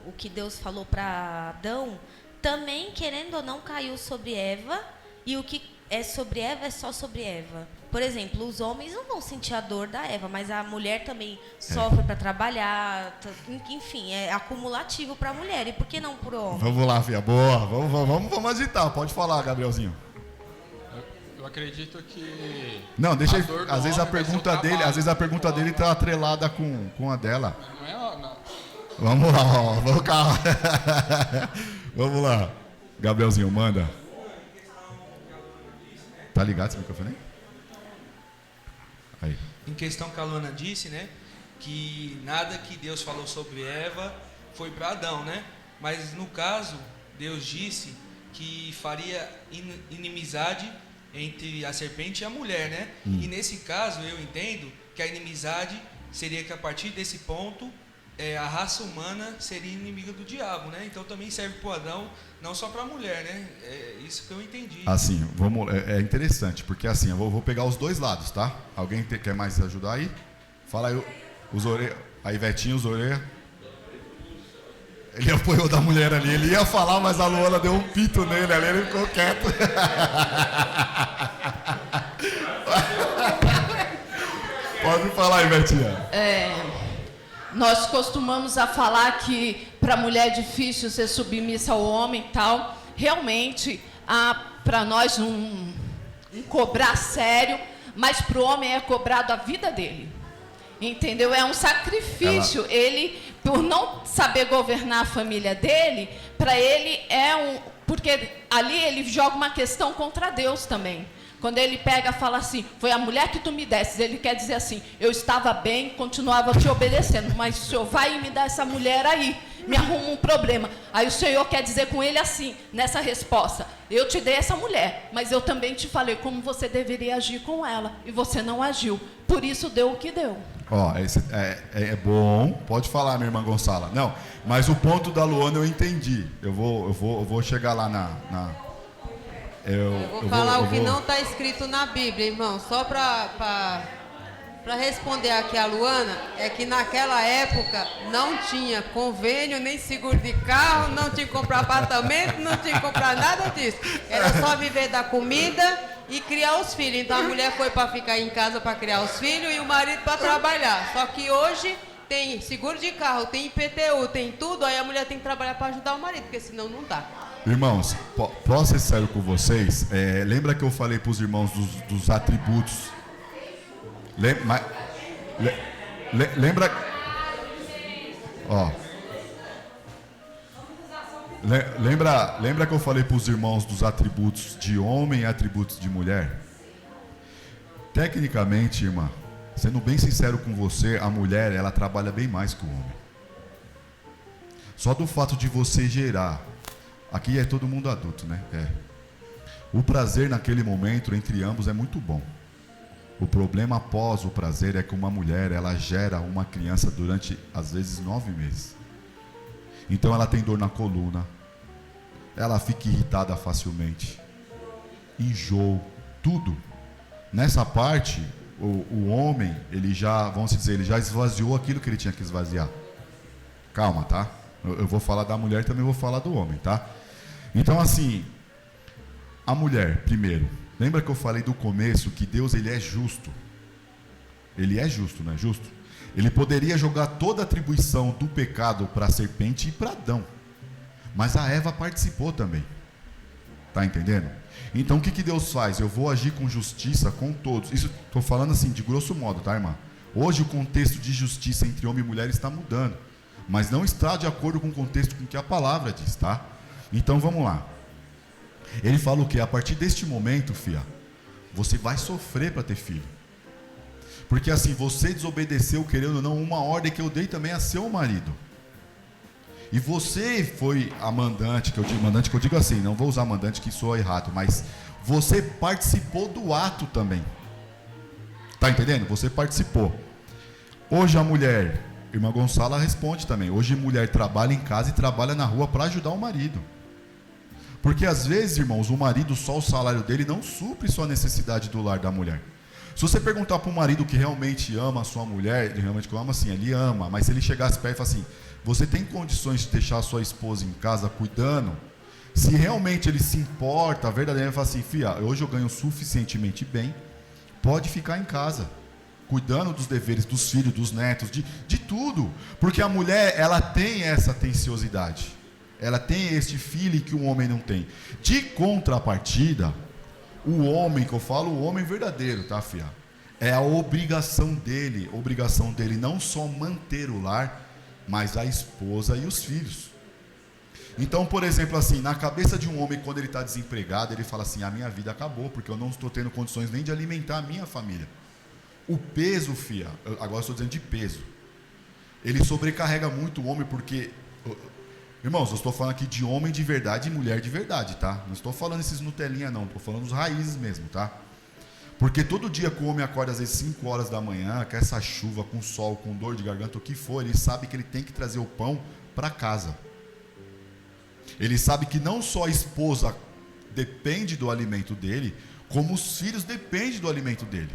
o que Deus falou para Adão, também, querendo ou não, caiu sobre Eva, e o que é sobre Eva é só sobre Eva? Por exemplo, os homens não vão sentir a dor da Eva, mas a mulher também sofre para trabalhar, enfim, é acumulativo para a mulher. E por que não para o homem? Vamos lá, filha, boa. Vamos agitar. Pode falar, Gabrielzinho. Eu acredito que... Não, deixa aí. Às vezes a pergunta dele está atrelada com a dela. Não. Vamos lá, ó. Vamos lá. Gabrielzinho, manda. Tá ligado esse microfone aí? Aí. Em questão que a Luana disse, né? Que nada que Deus falou sobre Eva foi para Adão, né? Mas no caso, Deus disse que faria inimizade entre a serpente e a mulher, né? E nesse caso, eu entendo que a inimizade seria que a partir desse ponto, a raça humana seria inimiga do diabo, né? Então também serve para o Adão, não só para a mulher, né? É isso que eu entendi. Assim, é interessante, porque assim, eu vou pegar os dois lados, tá? Alguém quer mais ajudar aí? Fala aí, os orelhas. Aí, Vetinho, os orelhas. Ele apoiou da mulher ali, ele ia falar, mas a Luana deu um pito nele ali, ele ficou quieto. Pode falar aí, Vetinha. Nós costumamos a falar que para a mulher é difícil ser submissa ao homem e tal. Realmente, para nós um cobrar sério, mas para o homem é cobrado a vida dele. Entendeu? É um sacrifício. Ele, por não saber governar a família dele, para ele porque ali ele joga uma questão contra Deus também. Quando ele pega e fala assim, foi a mulher que tu me desses, ele quer dizer assim, eu estava bem, continuava te obedecendo, mas o Senhor vai me dar essa mulher aí, me arruma um problema. Aí o Senhor quer dizer com ele assim, nessa resposta, eu te dei essa mulher, mas eu também te falei como você deveria agir com ela, e você não agiu, por isso deu o que deu. Ó, esse é bom, pode falar, minha irmã Gonçala. Não, mas o ponto da Luana eu entendi. Eu vou chegar lá Eu vou falar o que não está escrito na Bíblia, irmão. Só para responder aqui a Luana, é que naquela época não tinha convênio, nem seguro de carro, não tinha que comprar apartamento, não tinha que comprar nada disso. Era só viver da comida e criar os filhos. Então a mulher foi para ficar em casa para criar os filhos e o marido para trabalhar. Só que hoje tem seguro de carro, tem IPTU, tem tudo, aí a mulher tem que trabalhar para ajudar o marido, porque senão não dá. Irmãos, posso ser sério com vocês? Lembra que eu falei para os irmãos dos atributos? Lembra? Ó. Lembra que eu falei para os irmãos dos atributos de homem e atributos de mulher? Tecnicamente, irmã, sendo bem sincero com você, a mulher, ela trabalha bem mais que o homem. Só do fato de você gerar, aqui é todo mundo adulto, né? O prazer naquele momento entre ambos é muito bom. O problema após o prazer é que uma mulher, ela gera uma criança durante, às vezes, 9 meses. Então ela tem dor na coluna, ela fica irritada facilmente, enjoo, tudo. Nessa parte, o homem, ele já, vamos dizer, ele já esvaziou aquilo que ele tinha que esvaziar. Calma, tá? Eu vou falar da mulher e também vou falar do homem, tá? Então assim, a mulher, primeiro, lembra que eu falei do começo que Deus, ele é justo. Ele é justo, não é justo? Ele poderia jogar toda a atribuição do pecado para a serpente e para Adão. Mas a Eva participou também. Tá entendendo? Então o que Deus faz? Eu vou agir com justiça com todos. Isso estou falando assim de grosso modo, tá, irmã? Hoje o contexto de justiça entre homem e mulher está mudando. Mas não está de acordo com o contexto com que a palavra diz, tá? Então vamos lá. Ele fala o quê? A partir deste momento, filha, você vai sofrer para ter filho. Porque assim, você desobedeceu, querendo ou não, uma ordem que eu dei também a seu marido. E você foi a mandante, que eu digo assim, não vou usar mandante que soa errado, mas você participou do ato também. Tá entendendo? Você participou. Hoje a mulher, irmã Gonçala responde também, hoje a mulher trabalha em casa e trabalha na rua para ajudar o marido. Porque às vezes, irmãos, o marido, só o salário dele não supre sua necessidade do lar da mulher. Se você perguntar para um marido que realmente ama a sua mulher, ele realmente ama assim, ele ama, mas se ele chegasse perto e falar assim, você tem condições de deixar a sua esposa em casa cuidando? Se realmente ele se importa, verdadeiramente, ele fala assim, filha, hoje eu ganho suficientemente bem, pode ficar em casa, cuidando dos deveres dos filhos, dos netos, de tudo. Porque a mulher, ela tem essa atenciosidade. Ela tem este feeling que o homem não tem. De contrapartida, o homem, que eu falo, o homem verdadeiro, tá, filha? É a obrigação dele não só manter o lar, mas a esposa e os filhos. Então, por exemplo, assim, na cabeça de um homem, quando ele está desempregado, ele fala assim, a minha vida acabou, porque eu não estou tendo condições nem de alimentar a minha família. O peso, filha, agora eu estou dizendo de peso, ele sobrecarrega muito o homem, porque... Irmãos, eu estou falando aqui de homem de verdade e mulher de verdade, tá? Não estou falando esses Nutelinha não, estou falando os raízes mesmo, tá? Porque todo dia que o homem acorda às vezes 5 horas da manhã, com essa chuva, com sol, com dor de garganta, o que for, ele sabe que ele tem que trazer o pão para casa. Ele sabe que não só a esposa depende do alimento dele, como os filhos dependem do alimento dele.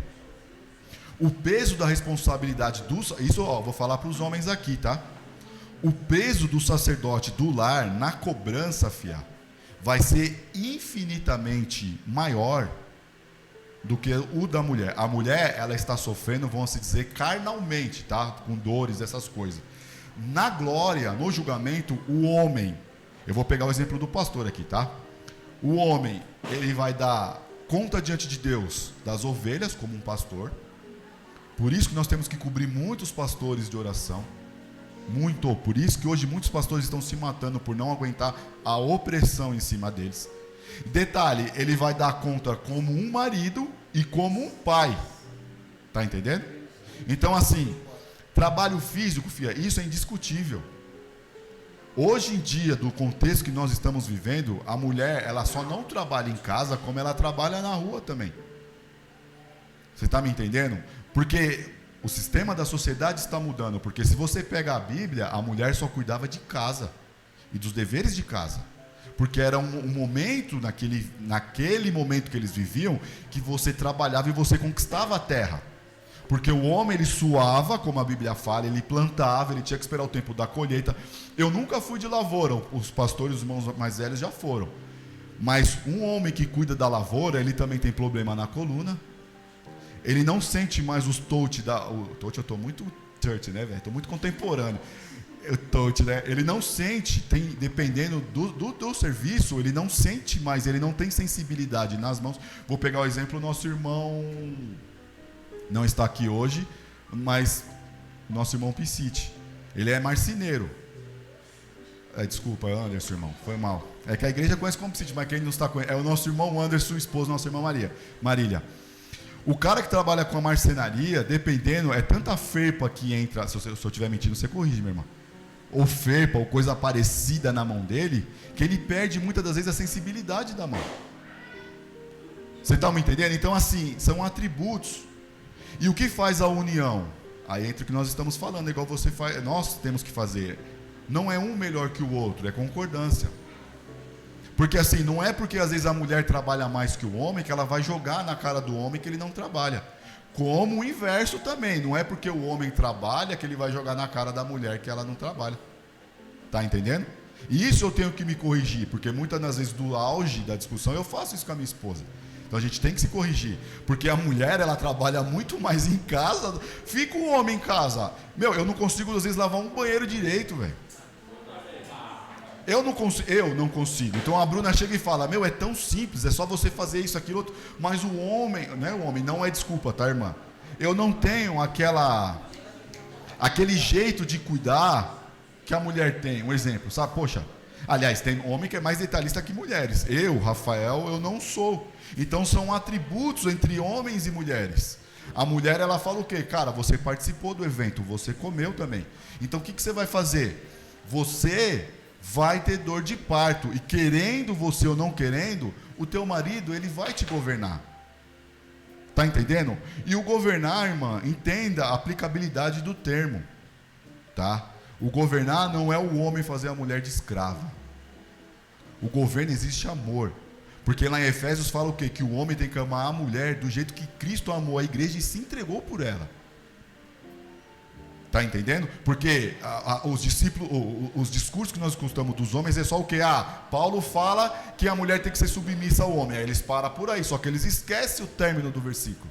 O peso da responsabilidade isso, ó, vou falar para os homens aqui, tá? O peso do sacerdote do lar na cobrança, fiel, vai ser infinitamente maior do que o da mulher. A mulher, ela está sofrendo, vamos dizer, carnalmente, tá? Com dores, essas coisas. Na glória, no julgamento, o homem, eu vou pegar o exemplo do pastor aqui, tá? O homem, ele vai dar conta diante de Deus das ovelhas, como um pastor. Por isso que nós temos que cobrir muitos pastores de oração. Por isso que hoje muitos pastores estão se matando por não aguentar a opressão em cima deles. Detalhe, ele vai dar conta como um marido e como um pai. Tá entendendo? Então, assim, trabalho físico, filha, isso é indiscutível. Hoje em dia, do contexto que nós estamos vivendo, a mulher, ela só não trabalha em casa, como ela trabalha na rua também. Você está me entendendo? Porque o sistema da sociedade está mudando. Porque se você pega a Bíblia, a mulher só cuidava de casa e dos deveres de casa. Porque era um momento, naquele momento que eles viviam, que você trabalhava e você conquistava a terra. Porque o homem, ele suava, como a Bíblia fala, ele plantava, ele tinha que esperar o tempo da colheita. Eu nunca fui de lavoura, os pastores, os irmãos mais velhos já foram. Mas um homem que cuida da lavoura, ele também tem problema na coluna. Ele não sente mais os touch o touch, eu estou muito church, né, velho? Estou muito contemporâneo. O touch, né? Ele não sente, dependendo do serviço, ele não sente mais, ele não tem sensibilidade nas mãos. Vou pegar o exemplo do nosso irmão... Não está aqui hoje, mas nosso irmão Piscite. Ele é marceneiro. Desculpa, Anderson, irmão, foi mal. É que a igreja conhece como Piscite, mas quem não está conhecendo é o nosso irmão Anderson, esposo, nossa irmã Marília. O cara que trabalha com a marcenaria, dependendo, é tanta ferpa que entra. Se eu estiver mentindo, você corrige, meu irmão. Ou ferpa, ou coisa parecida na mão dele, que ele perde muitas das vezes a sensibilidade da mão. Você está me entendendo? Então, assim, são atributos. E o que faz a união? Aí entra o que nós estamos falando, igual você faz, nós temos que fazer. Não é um melhor que o outro, é concordância. Porque assim, não é porque às vezes a mulher trabalha mais que o homem que ela vai jogar na cara do homem que ele não trabalha. Como o inverso também, não é porque o homem trabalha que ele vai jogar na cara da mulher que ela não trabalha. Tá entendendo? E isso eu tenho que me corrigir, porque muitas das vezes do auge da discussão eu faço isso com a minha esposa. Então a gente tem que se corrigir, porque a mulher, ela trabalha muito mais em casa, fica o homem em casa. Eu não consigo às vezes lavar um banheiro direito, velho. Eu não consigo. Então a Bruna chega e fala, é tão simples, é só você fazer isso, aquilo, outro. Mas o homem, né, o homem não é desculpa, tá, irmã? Eu não tenho aquele jeito de cuidar que a mulher tem. Um exemplo, sabe? Poxa, aliás, tem homem que é mais detalhista que mulheres. Eu, Rafael, eu não sou. Então são atributos entre homens e mulheres. A mulher, ela fala o quê? Cara, você participou do evento, você comeu também. Então o que você vai fazer? Você vai ter dor de parto. E querendo você ou não querendo, o teu marido, ele vai te governar. Tá entendendo? E o governar, irmã, entenda a aplicabilidade do termo. Tá? O governar não é o homem fazer a mulher de escrava. O governo existe amor. Porque lá em Efésios fala o quê? Que o homem tem que amar a mulher do jeito que Cristo amou a igreja e se entregou por ela. Está entendendo? Porque os discursos que nós escutamos dos homens é só o quê? Paulo fala que a mulher tem que ser submissa ao homem. Aí eles param por aí, só que eles esquecem o término do versículo.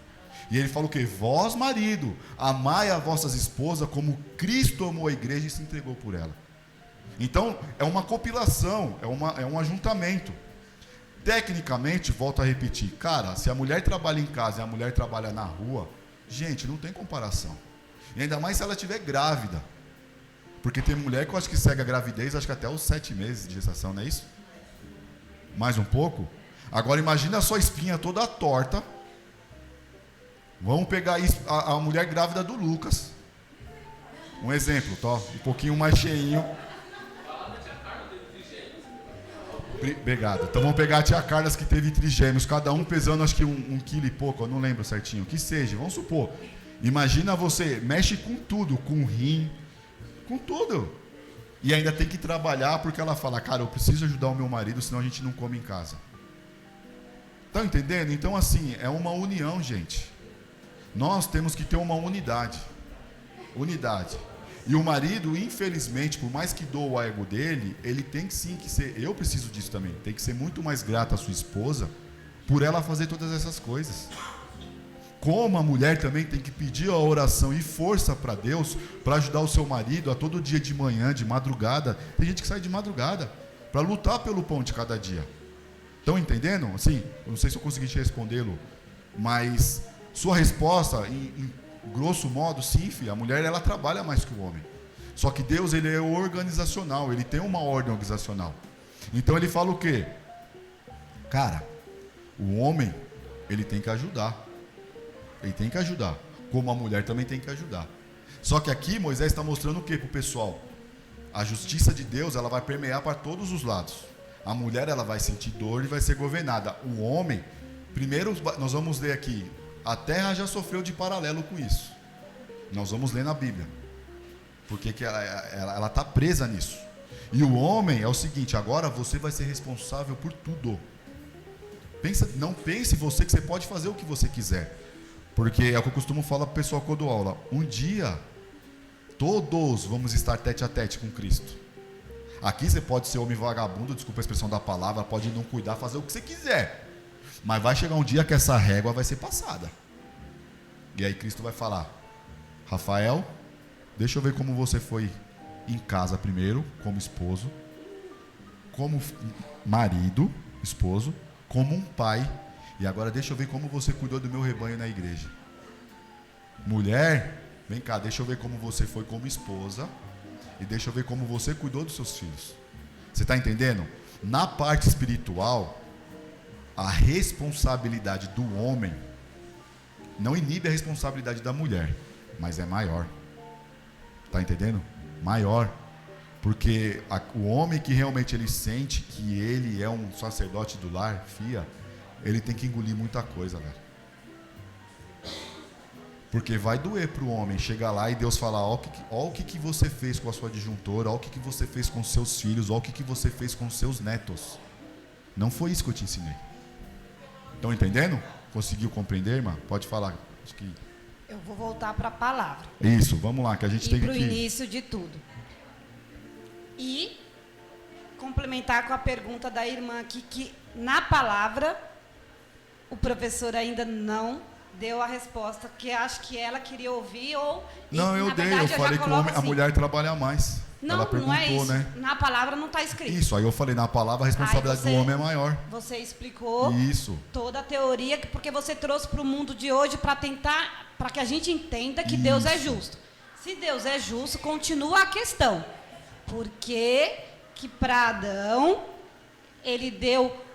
E ele fala o quê? Vós, marido, amai a vossas esposas como Cristo amou a igreja e se entregou por ela. Então, é uma compilação, é um ajuntamento. Tecnicamente, volto a repetir, cara, se a mulher trabalha em casa e a mulher trabalha na rua, gente, não tem comparação. E ainda mais se ela estiver grávida. Porque tem mulher que eu acho que segue a gravidez, acho que até os 7 meses de gestação, não é isso? Mais um pouco? Agora imagina a sua espinha toda torta. Vamos pegar a mulher grávida do Lucas. Um exemplo, tá? Um pouquinho mais cheinho. Obrigado. Então vamos pegar a tia Carla que teve trigêmeos, cada um pesando acho que um quilo e pouco, eu não lembro certinho, que seja, vamos supor. Imagina você, mexe com tudo, com rim, com tudo. E ainda tem que trabalhar porque ela fala, cara, eu preciso ajudar o meu marido, senão a gente não come em casa. Tá entendendo? Então assim, é uma união, gente. Nós temos que ter uma unidade. Unidade. E o marido, infelizmente, por mais que doa o ego dele, ele tem sim que ser, eu preciso disso também, tem que ser muito mais grato à sua esposa por ela fazer todas essas coisas. Como a mulher também tem que pedir a oração e força para Deus, para ajudar o seu marido a todo dia de manhã, de madrugada. Tem gente que sai de madrugada para lutar pelo pão de cada dia. Estão entendendo? Assim, eu não sei se eu consegui te respondê-lo, mas sua resposta, em grosso modo, sim, filha, a mulher ela trabalha mais que o homem. Só que Deus, ele é organizacional, ele tem uma ordem organizacional. Então ele fala o quê? Cara, o homem, ele tem que ajudar. Ele tem que ajudar. Como a mulher também tem que ajudar. Só que aqui Moisés está mostrando o que para o pessoal? A justiça de Deus, ela vai permear para todos os lados. A mulher, ela vai sentir dor e vai ser governada. O homem, primeiro nós vamos ler aqui, a terra já sofreu de paralelo com isso. Nós vamos ler na Bíblia. Porque que ela está presa nisso. E o homem é o seguinte, agora você vai ser responsável por tudo. Não pense você que você pode fazer o que você quiser. Porque é o que eu costumo falar para o pessoal quando dou aula. Um dia, todos vamos estar tete a tete com Cristo. Aqui você pode ser homem vagabundo, desculpa a expressão da palavra, pode não cuidar, fazer o que você quiser. Mas vai chegar um dia que essa régua vai ser passada. E aí Cristo vai falar, Rafael, deixa eu ver como você foi em casa primeiro, como esposo, como marido, esposo, como um pai, e agora deixa eu ver como você cuidou do meu rebanho na igreja. Mulher, vem cá, deixa eu ver como você foi como esposa, e deixa eu ver como você cuidou dos seus filhos. Você está entendendo? Na parte espiritual, a responsabilidade do homem não inibe a responsabilidade da mulher, mas é maior. Está entendendo? Maior. Porque o homem que realmente ele sente que ele é um sacerdote do lar, ele tem que engolir muita coisa, velho. Porque vai doer para o homem chegar lá e Deus falar, ó o que você fez com a sua adjuntora, ó o que você fez com os seus filhos, ó o que você fez com os seus netos. Não foi isso que eu te ensinei. Estão entendendo? Conseguiu compreender, irmã? Pode falar. Acho que... Eu vou voltar para a palavra. Isso, vamos lá, que a gente tem que... E para o início de tudo. E complementar com a pergunta da irmã aqui, que na palavra o professor ainda não deu a resposta que acho que ela queria ouvir ou... Não, eu dei, eu falei que a mulher trabalha mais. Não, ela perguntou, não é isso. Né? Na palavra não está escrito. Isso, aí eu falei, na palavra a responsabilidade do homem é maior. Você explicou isso. Toda a teoria, porque você trouxe para o mundo de hoje para tentar, para que a gente entenda que Deus é justo. Se Deus é justo, continua a questão. Por que para Adão, ele deu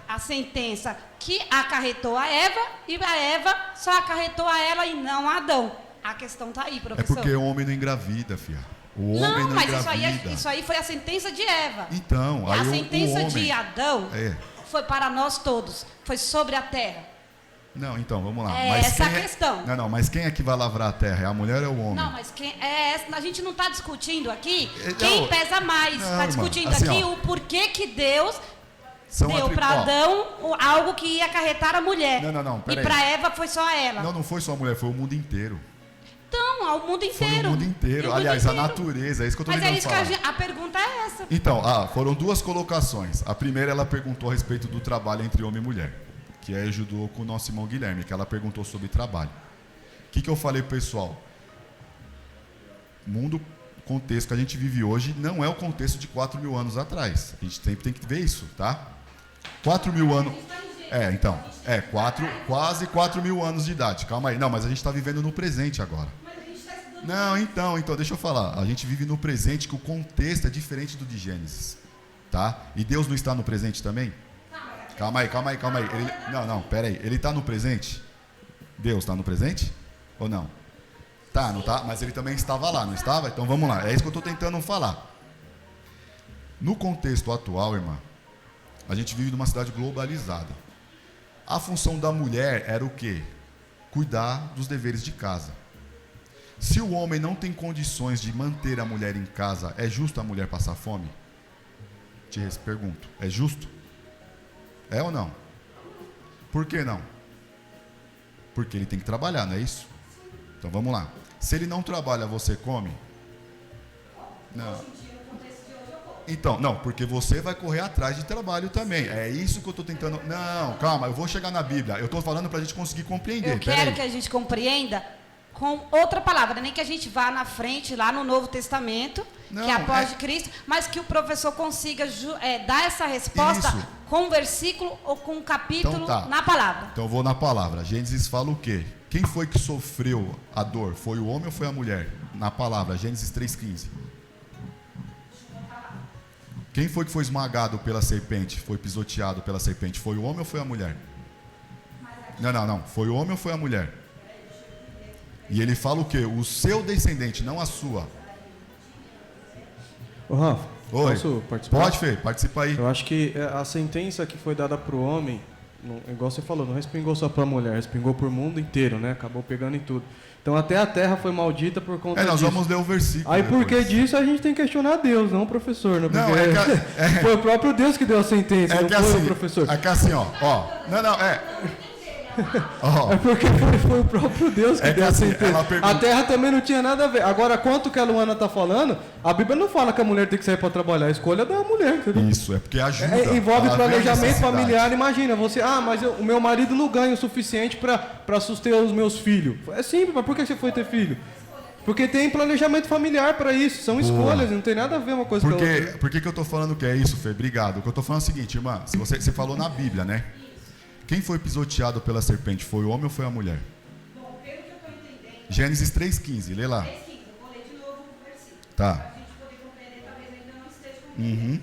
a sentença que acarretou a Eva, e a Eva só acarretou a ela e não a Adão? A questão está aí, professor. É porque o homem não engravida, filha. O homem não mas engravida. Isso aí foi a sentença de Eva. Então, aí a sentença o homem, de Adão foi para nós todos. Foi sobre a terra. Não, então, vamos lá. É mas essa a questão. Não, mas quem é que vai lavrar a terra? É a mulher ou é o homem? Não, mas a gente não está discutindo aqui quem pesa mais. Está discutindo assim, aqui o porquê que Deus deu para Adão algo que ia acarretar a mulher. Não, e para Eva foi só ela. Não foi só a mulher, foi o mundo inteiro. Então, ao mundo inteiro. Foi o mundo inteiro. Aliás, a natureza, é isso que eu estou tentando falar. Mas é isso que a pergunta é essa. Então, foram duas colocações. A primeira, ela perguntou a respeito do trabalho entre homem e mulher, que aí ajudou com o nosso irmão Guilherme, que ela perguntou sobre trabalho. O que eu falei pro pessoal? O contexto que a gente vive hoje não é o contexto de 4.000 anos atrás. A gente sempre tem que ver isso, tá? 4.000 anos... quase 4.000 anos de idade. Calma aí. Não, mas a gente está vivendo no presente agora. Não, então, deixa eu falar. A gente vive no presente, que o contexto é diferente do de Gênesis, tá? E Deus não está no presente também? Calma aí. Pera aí. Ele está no presente? Deus está no presente? Ou não? Tá, não tá? Mas ele também estava lá, não estava? Então vamos lá. É isso que eu estou tentando falar. No contexto atual, irmã, a gente vive numa cidade globalizada. A função da mulher era o quê? Cuidar dos deveres de casa. Se o homem não tem condições de manter a mulher em casa, é justo a mulher passar fome? Te pergunto, é justo? É ou não? Por que não? Porque ele tem que trabalhar, não é isso? Então vamos lá. Se ele não trabalha, você come? Não. Então, não, porque você vai correr atrás de trabalho também. É isso que eu estou tentando... Não, calma, eu vou chegar na Bíblia. Eu estou falando para a gente conseguir compreender. Eu quero que a gente compreenda com outra palavra, nem que a gente vá na frente, lá no Novo Testamento, que é após de Cristo, mas que o professor consiga dar essa resposta com um versículo ou com um capítulo na palavra. Então eu vou na palavra. Gênesis fala o quê? Quem foi que sofreu a dor? Foi o homem ou foi a mulher? Na palavra, Gênesis 3,15. Quem foi que foi esmagado pela serpente? Foi pisoteado pela serpente? Foi o homem ou foi a mulher? Não. Foi o homem ou foi a mulher? E ele fala o quê? O seu descendente, não a sua. Ô Rafa, Oi. posso participar? Pode, Fê, participa aí. Eu acho que a sentença que foi dada para o homem, igual você falou, não respingou só para a mulher, respingou para o mundo inteiro, né? Acabou pegando em tudo. Então até a terra foi maldita por conta disso. Nós vamos ler o versículo. Aí depois. por que disso a gente tem que questionar Deus, não o professor, né? Porque Não, é que foi o próprio Deus que deu a sentença, não foi assim, o professor. É que assim, ó. É porque foi o próprio Deus que deu assim, a sentença. A terra também não tinha nada a ver. Agora, quanto que a Luana está falando, a Bíblia não fala que a mulher tem que sair para trabalhar. A escolha é da mulher, entendeu? Isso, é porque ajuda. Envolve ela vê a planejamento necessidade. familiar. Imagina, você... mas o meu marido não ganha o suficiente para sustentar os meus filhos. É simples, mas por que você foi ter filho? Porque tem planejamento familiar para isso. São escolhas, não tem nada a ver uma coisa com a outra. Por que eu estou falando que é isso, Fê? Obrigado. O que eu estou falando é o seguinte, irmã. Se você falou na Bíblia, né? Quem foi pisoteado pela serpente? Foi o homem ou foi a mulher? Bom, pelo que eu estou entendendo. Gênesis 3,15, lê lá. 3,15, eu vou ler de novo o versículo. Tá. Para a gente poder compreender, talvez ainda não esteja compreendendo.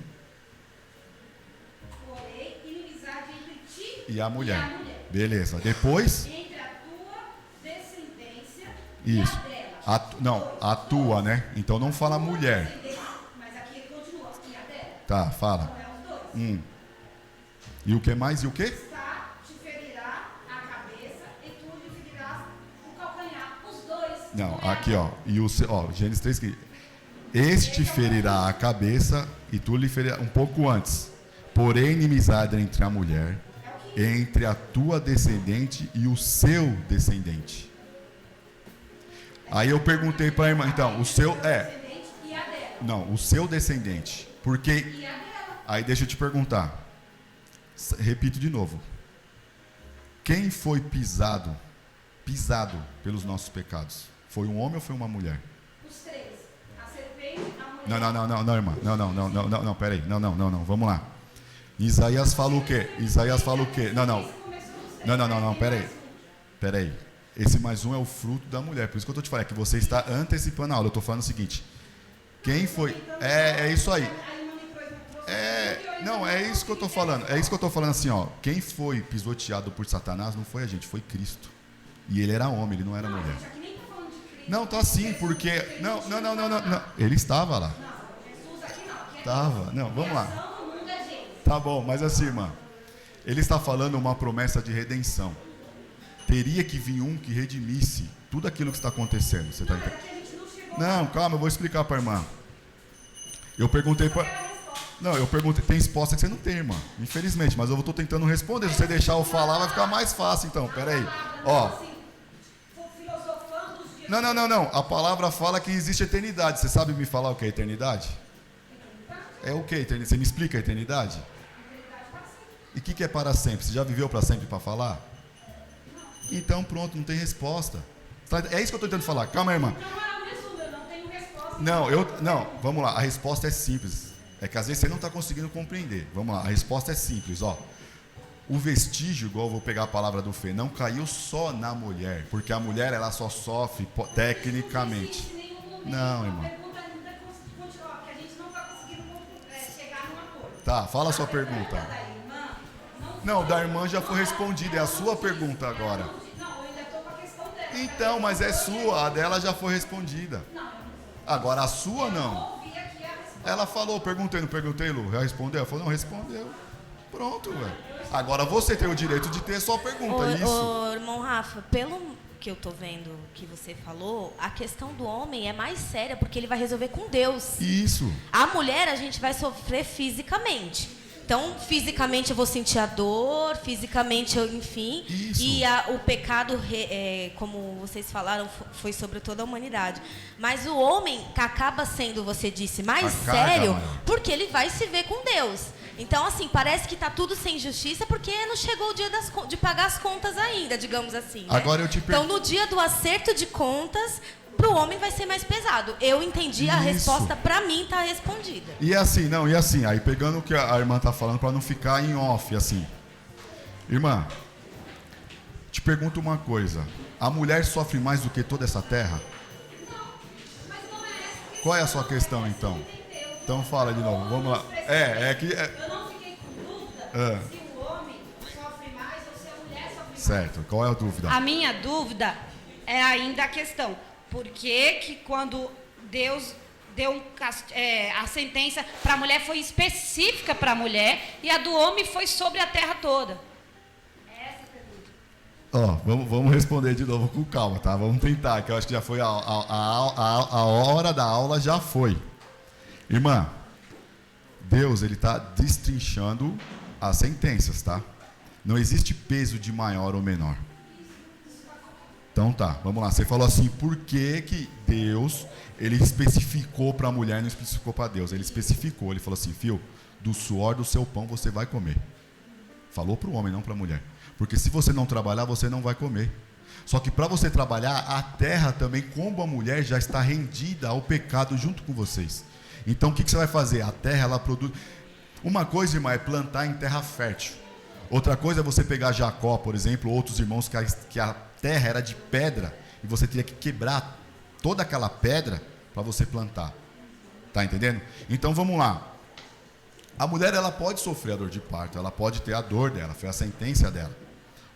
Porém, inimizade entre ti E a mulher. Beleza. Depois? Entre a tua descendência Isso. e a dela. Não, a tua, né? Então não fala mulher. Mas aqui ele continua, e a dela. Tá, fala. Então é os dois. E o que mais? E o que? Te ferirá a cabeça e tu lhe ferirás o calcanhar. Os dois. Não, aqui ó. E o Gênesis 3 que este te ferirá a cabeça e tu lhe ferirás um pouco antes. Porém inimizade entre a mulher, entre a tua descendente e o seu descendente. Aí eu perguntei para a irmã, então, o seu não, o seu descendente. Porque aí deixa eu te perguntar. Repito de novo. Quem foi pisado pelos nossos pecados? Foi um homem ou foi uma mulher? Os três. A serpente, a mulher. Não, irmã. Não, peraí. Não, vamos lá. Isaías fala o quê? Não, peraí. Esse mais um é o fruto da mulher. Por isso que eu estou te falando, é que você está antecipando a aula. Eu estou falando o seguinte. Quem foi? É isso aí. Não, é isso que eu estou falando. É isso que eu estou falando assim, ó. Quem foi pisoteado por Satanás não foi a gente, foi Cristo. E ele era homem, ele não era mulher. Não, tá assim, porque... Não. Ele estava lá. Estava. Não, vamos lá. Tá bom, mas assim, irmã. Ele está falando uma promessa de redenção. Teria que vir um que redimisse tudo aquilo que está acontecendo. Você tá entendendo? Não, calma, eu vou explicar para a irmã. Eu perguntei para... Não, eu perguntei, tem resposta que você não tem, irmã. Infelizmente, mas eu estou tentando responder. Se você deixar eu falar, vai ficar mais fácil, então. Peraí. Ó. Não. A palavra fala que existe eternidade. Você sabe me falar o que é eternidade? É o que eternidade? Você me explica a eternidade? E o que é para sempre? Você já viveu para sempre para falar? Então pronto, não tem resposta. É isso que eu estou tentando falar. Calma, irmã. Não, vamos lá. A resposta é simples. É que às vezes você não está conseguindo compreender. Vamos lá, a resposta é simples, ó. O vestígio, igual eu vou pegar a palavra do Fê, não caiu só na mulher, porque a mulher ela só sofre tecnicamente. Não, irmão. Tá, fala a sua pergunta. Não, da irmã já foi respondida, é a sua pergunta agora. Então, mas é sua, a dela já foi respondida. Agora a sua não. Ela falou, perguntei, não perguntei, Lu? Já respondeu? Ela falou, não, respondeu. Pronto, velho. Agora você tem o direito de ter sua pergunta, isso. Ô, irmão Rafa, pelo que eu tô vendo que você falou, a questão do homem é mais séria, porque ele vai resolver com Deus. Isso. A mulher, a gente vai sofrer fisicamente. Então, fisicamente eu vou sentir a dor, fisicamente eu, enfim. Isso. E o pecado, como vocês falaram, foi sobre toda a humanidade. Mas o homem acaba sendo, você disse, mais sério, porque ele vai se ver com Deus. Então, assim, parece que está tudo sem justiça, porque não chegou o dia de pagar as contas ainda, digamos assim. Né? Agora eu te Então, no dia do acerto de contas, para o homem vai ser mais pesado. Eu entendi, a resposta para mim está respondida. E assim, aí pegando o que a irmã está falando para não ficar em off, assim. Irmã, te pergunto uma coisa. A mulher sofre mais do que toda essa terra? Qual é a sua questão, então? Então fala de novo, vamos lá. Eu não fiquei com dúvida se o homem sofre mais ou se a mulher sofre mais. Certo, qual é a dúvida? A minha dúvida é ainda a questão. Por que quando Deus deu a sentença para a mulher foi específica para a mulher e a do homem foi sobre a terra toda? Essa pergunta. Vamos responder de novo com calma, tá? Vamos tentar, que eu acho que já foi a hora da aula, já foi. Irmã, Deus, ele está destrinchando as sentenças, tá? Não existe peso de maior ou menor. Então tá, vamos lá. Você falou assim, por que Deus, ele especificou para a mulher e não especificou para Deus? Ele especificou, ele falou assim, filho, do suor do seu pão você vai comer. Falou para o homem, não para a mulher. Porque se você não trabalhar, você não vai comer. Só que para você trabalhar, a terra também, como a mulher, já está rendida ao pecado junto com vocês. Então o que você vai fazer? A terra, ela produz... Uma coisa, irmã, é plantar em terra fértil. Outra coisa é você pegar Jacó, por exemplo, outros irmãos que a terra era de pedra e você teria que quebrar toda aquela pedra para você plantar. Tá entendendo? Então vamos lá. A mulher, ela pode sofrer a dor de parto, ela pode ter a dor dela, foi a sentença dela.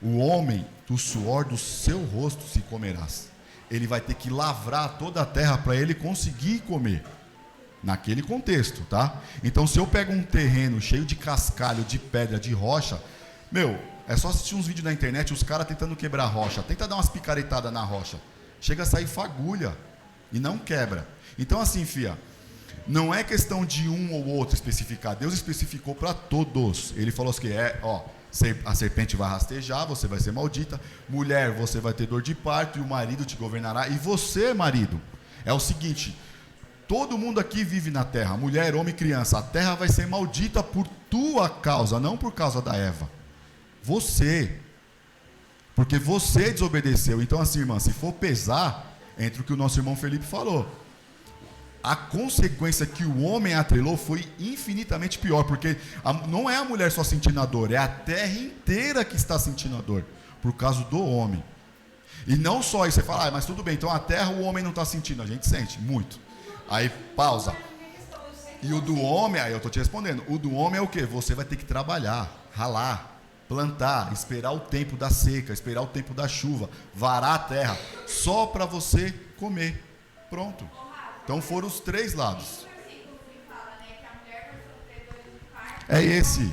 O homem, do suor do seu rosto se comerás. Ele vai ter que lavrar toda a terra para ele conseguir comer. Naquele contexto, tá? Então se eu pego um terreno cheio de cascalho, de pedra, de rocha, é só assistir uns vídeos na internet, os caras tentando quebrar a rocha, tenta dar umas picaretadas na rocha, chega a sair fagulha e não quebra. Então assim, fia, não é questão de um ou outro especificar, Deus especificou para todos. Ele falou assim, a serpente vai rastejar, você vai ser maldita, mulher, você vai ter dor de parto e o marido te governará. E você, marido, é o seguinte, todo mundo aqui vive na terra, mulher, homem, criança, a terra vai ser maldita por tua causa, não por causa da Eva. Você, porque você desobedeceu. Então assim, irmã, se for pesar, entre o que o nosso irmão Felipe falou, a consequência que o homem atrelou foi infinitamente pior, porque não é a mulher só sentindo a dor, é a terra inteira que está sentindo a dor, por causa do homem. E não só isso, você fala, mas tudo bem, então a terra o homem não está sentindo, a gente sente muito. Aí pausa. E o do homem, aí eu estou te respondendo, o do homem é o quê? Você vai ter que trabalhar, ralar, plantar, esperar o tempo da seca, esperar o tempo da chuva, varar a terra, só para você comer. Pronto. Então foram os três lados. É esse,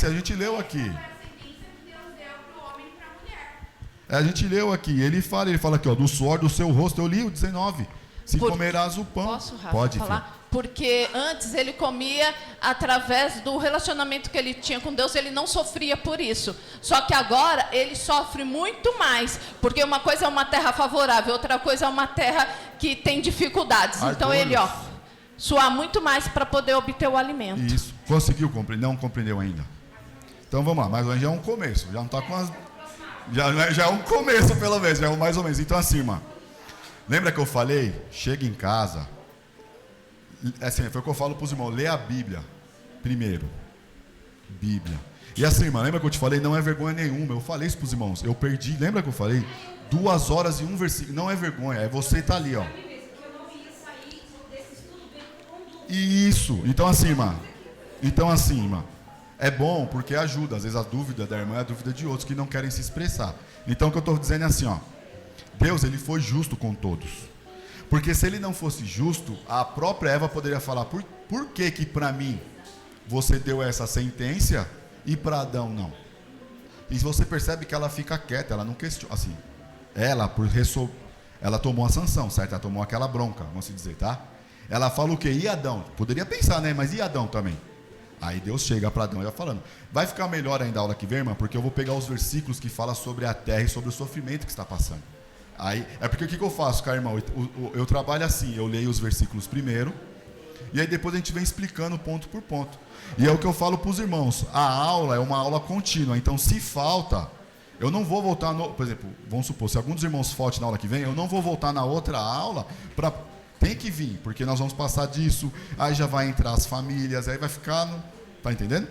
a gente leu aqui. A gente leu aqui, ele fala aqui, do suor do seu rosto, eu li o 19. Se comerás o pão. Posso, Rafa, pode falar? Filho. Porque antes ele comia através do relacionamento que ele tinha com Deus, ele não sofria por isso. Só que agora ele sofre muito mais, porque uma coisa é uma terra favorável, outra coisa é uma terra que tem dificuldades. Então ele, suar muito mais para poder obter o alimento. Isso. Conseguiu compreender? Não compreendeu ainda. Então vamos lá, mas já é um começo, já não está com as... já é um começo pelo menos, já é um mais ou menos. Então assim, irmã, lembra que eu falei? Chega em casa, assim, foi o que eu falo para os irmãos, lê a Bíblia primeiro. Bíblia. E assim, irmã, lembra que eu te falei? Não é vergonha nenhuma, eu falei isso para os irmãos. Eu perdi, lembra que eu falei? 2 horas e 1 versículo, não é vergonha, é você estar ali, Isso, então assim, irmã, é bom porque ajuda, às vezes a dúvida da irmã é a dúvida de outros que não querem se expressar. Então o que eu estou dizendo é assim, Deus, ele foi justo com todos. Porque se ele não fosse justo, a própria Eva poderia falar, por que para mim você deu essa sentença e para Adão não? E você percebe que ela fica quieta, ela não questiona, assim, ela tomou a sanção, certo? Ela tomou aquela bronca, vamos dizer, tá? Ela fala o quê? E Adão? Poderia pensar, né? Mas e Adão também? Aí Deus chega para Adão e vai falando, vai ficar melhor ainda a aula que vem, irmã, porque eu vou pegar os versículos que falam sobre a terra e sobre o sofrimento que está passando. Aí, é porque o que eu faço, cara, irmão? Eu trabalho assim, eu leio os versículos primeiro, e aí depois a gente vem explicando ponto por ponto. E é o que eu falo para os irmãos, a aula é uma aula contínua, então se falta, eu não vou voltar, por exemplo, vamos supor, se algum dos irmãos falte na aula que vem, eu não vou voltar na outra aula, tem que vir, porque nós vamos passar disso, aí já vai entrar as famílias, aí vai ficar, tá entendendo?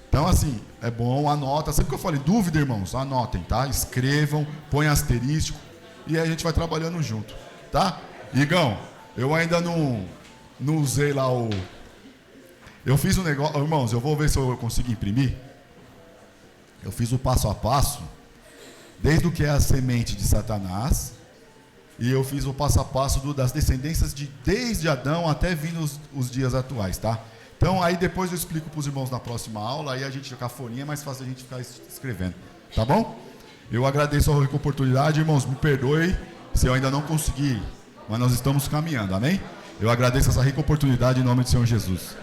Então assim, é bom, anota, sempre que eu falei dúvida, irmãos, anotem, tá? Escrevam, põem asterisco, e aí a gente vai trabalhando junto, tá? Igão, eu ainda não não usei lá o... Eu fiz um negócio... Irmãos, eu vou ver se eu consigo imprimir. Eu fiz o passo a passo, desde o que é a semente de Satanás, e eu fiz o passo a passo das descendências desde Adão até vir os dias atuais, tá? Então, aí depois eu explico para os irmãos na próxima aula, aí a gente com a folhinha é mais fácil a gente ficar escrevendo, tá bom? Eu agradeço a oportunidade, irmãos, me perdoe se eu ainda não consegui, mas nós estamos caminhando, amém? Eu agradeço essa rica oportunidade em nome do Senhor Jesus.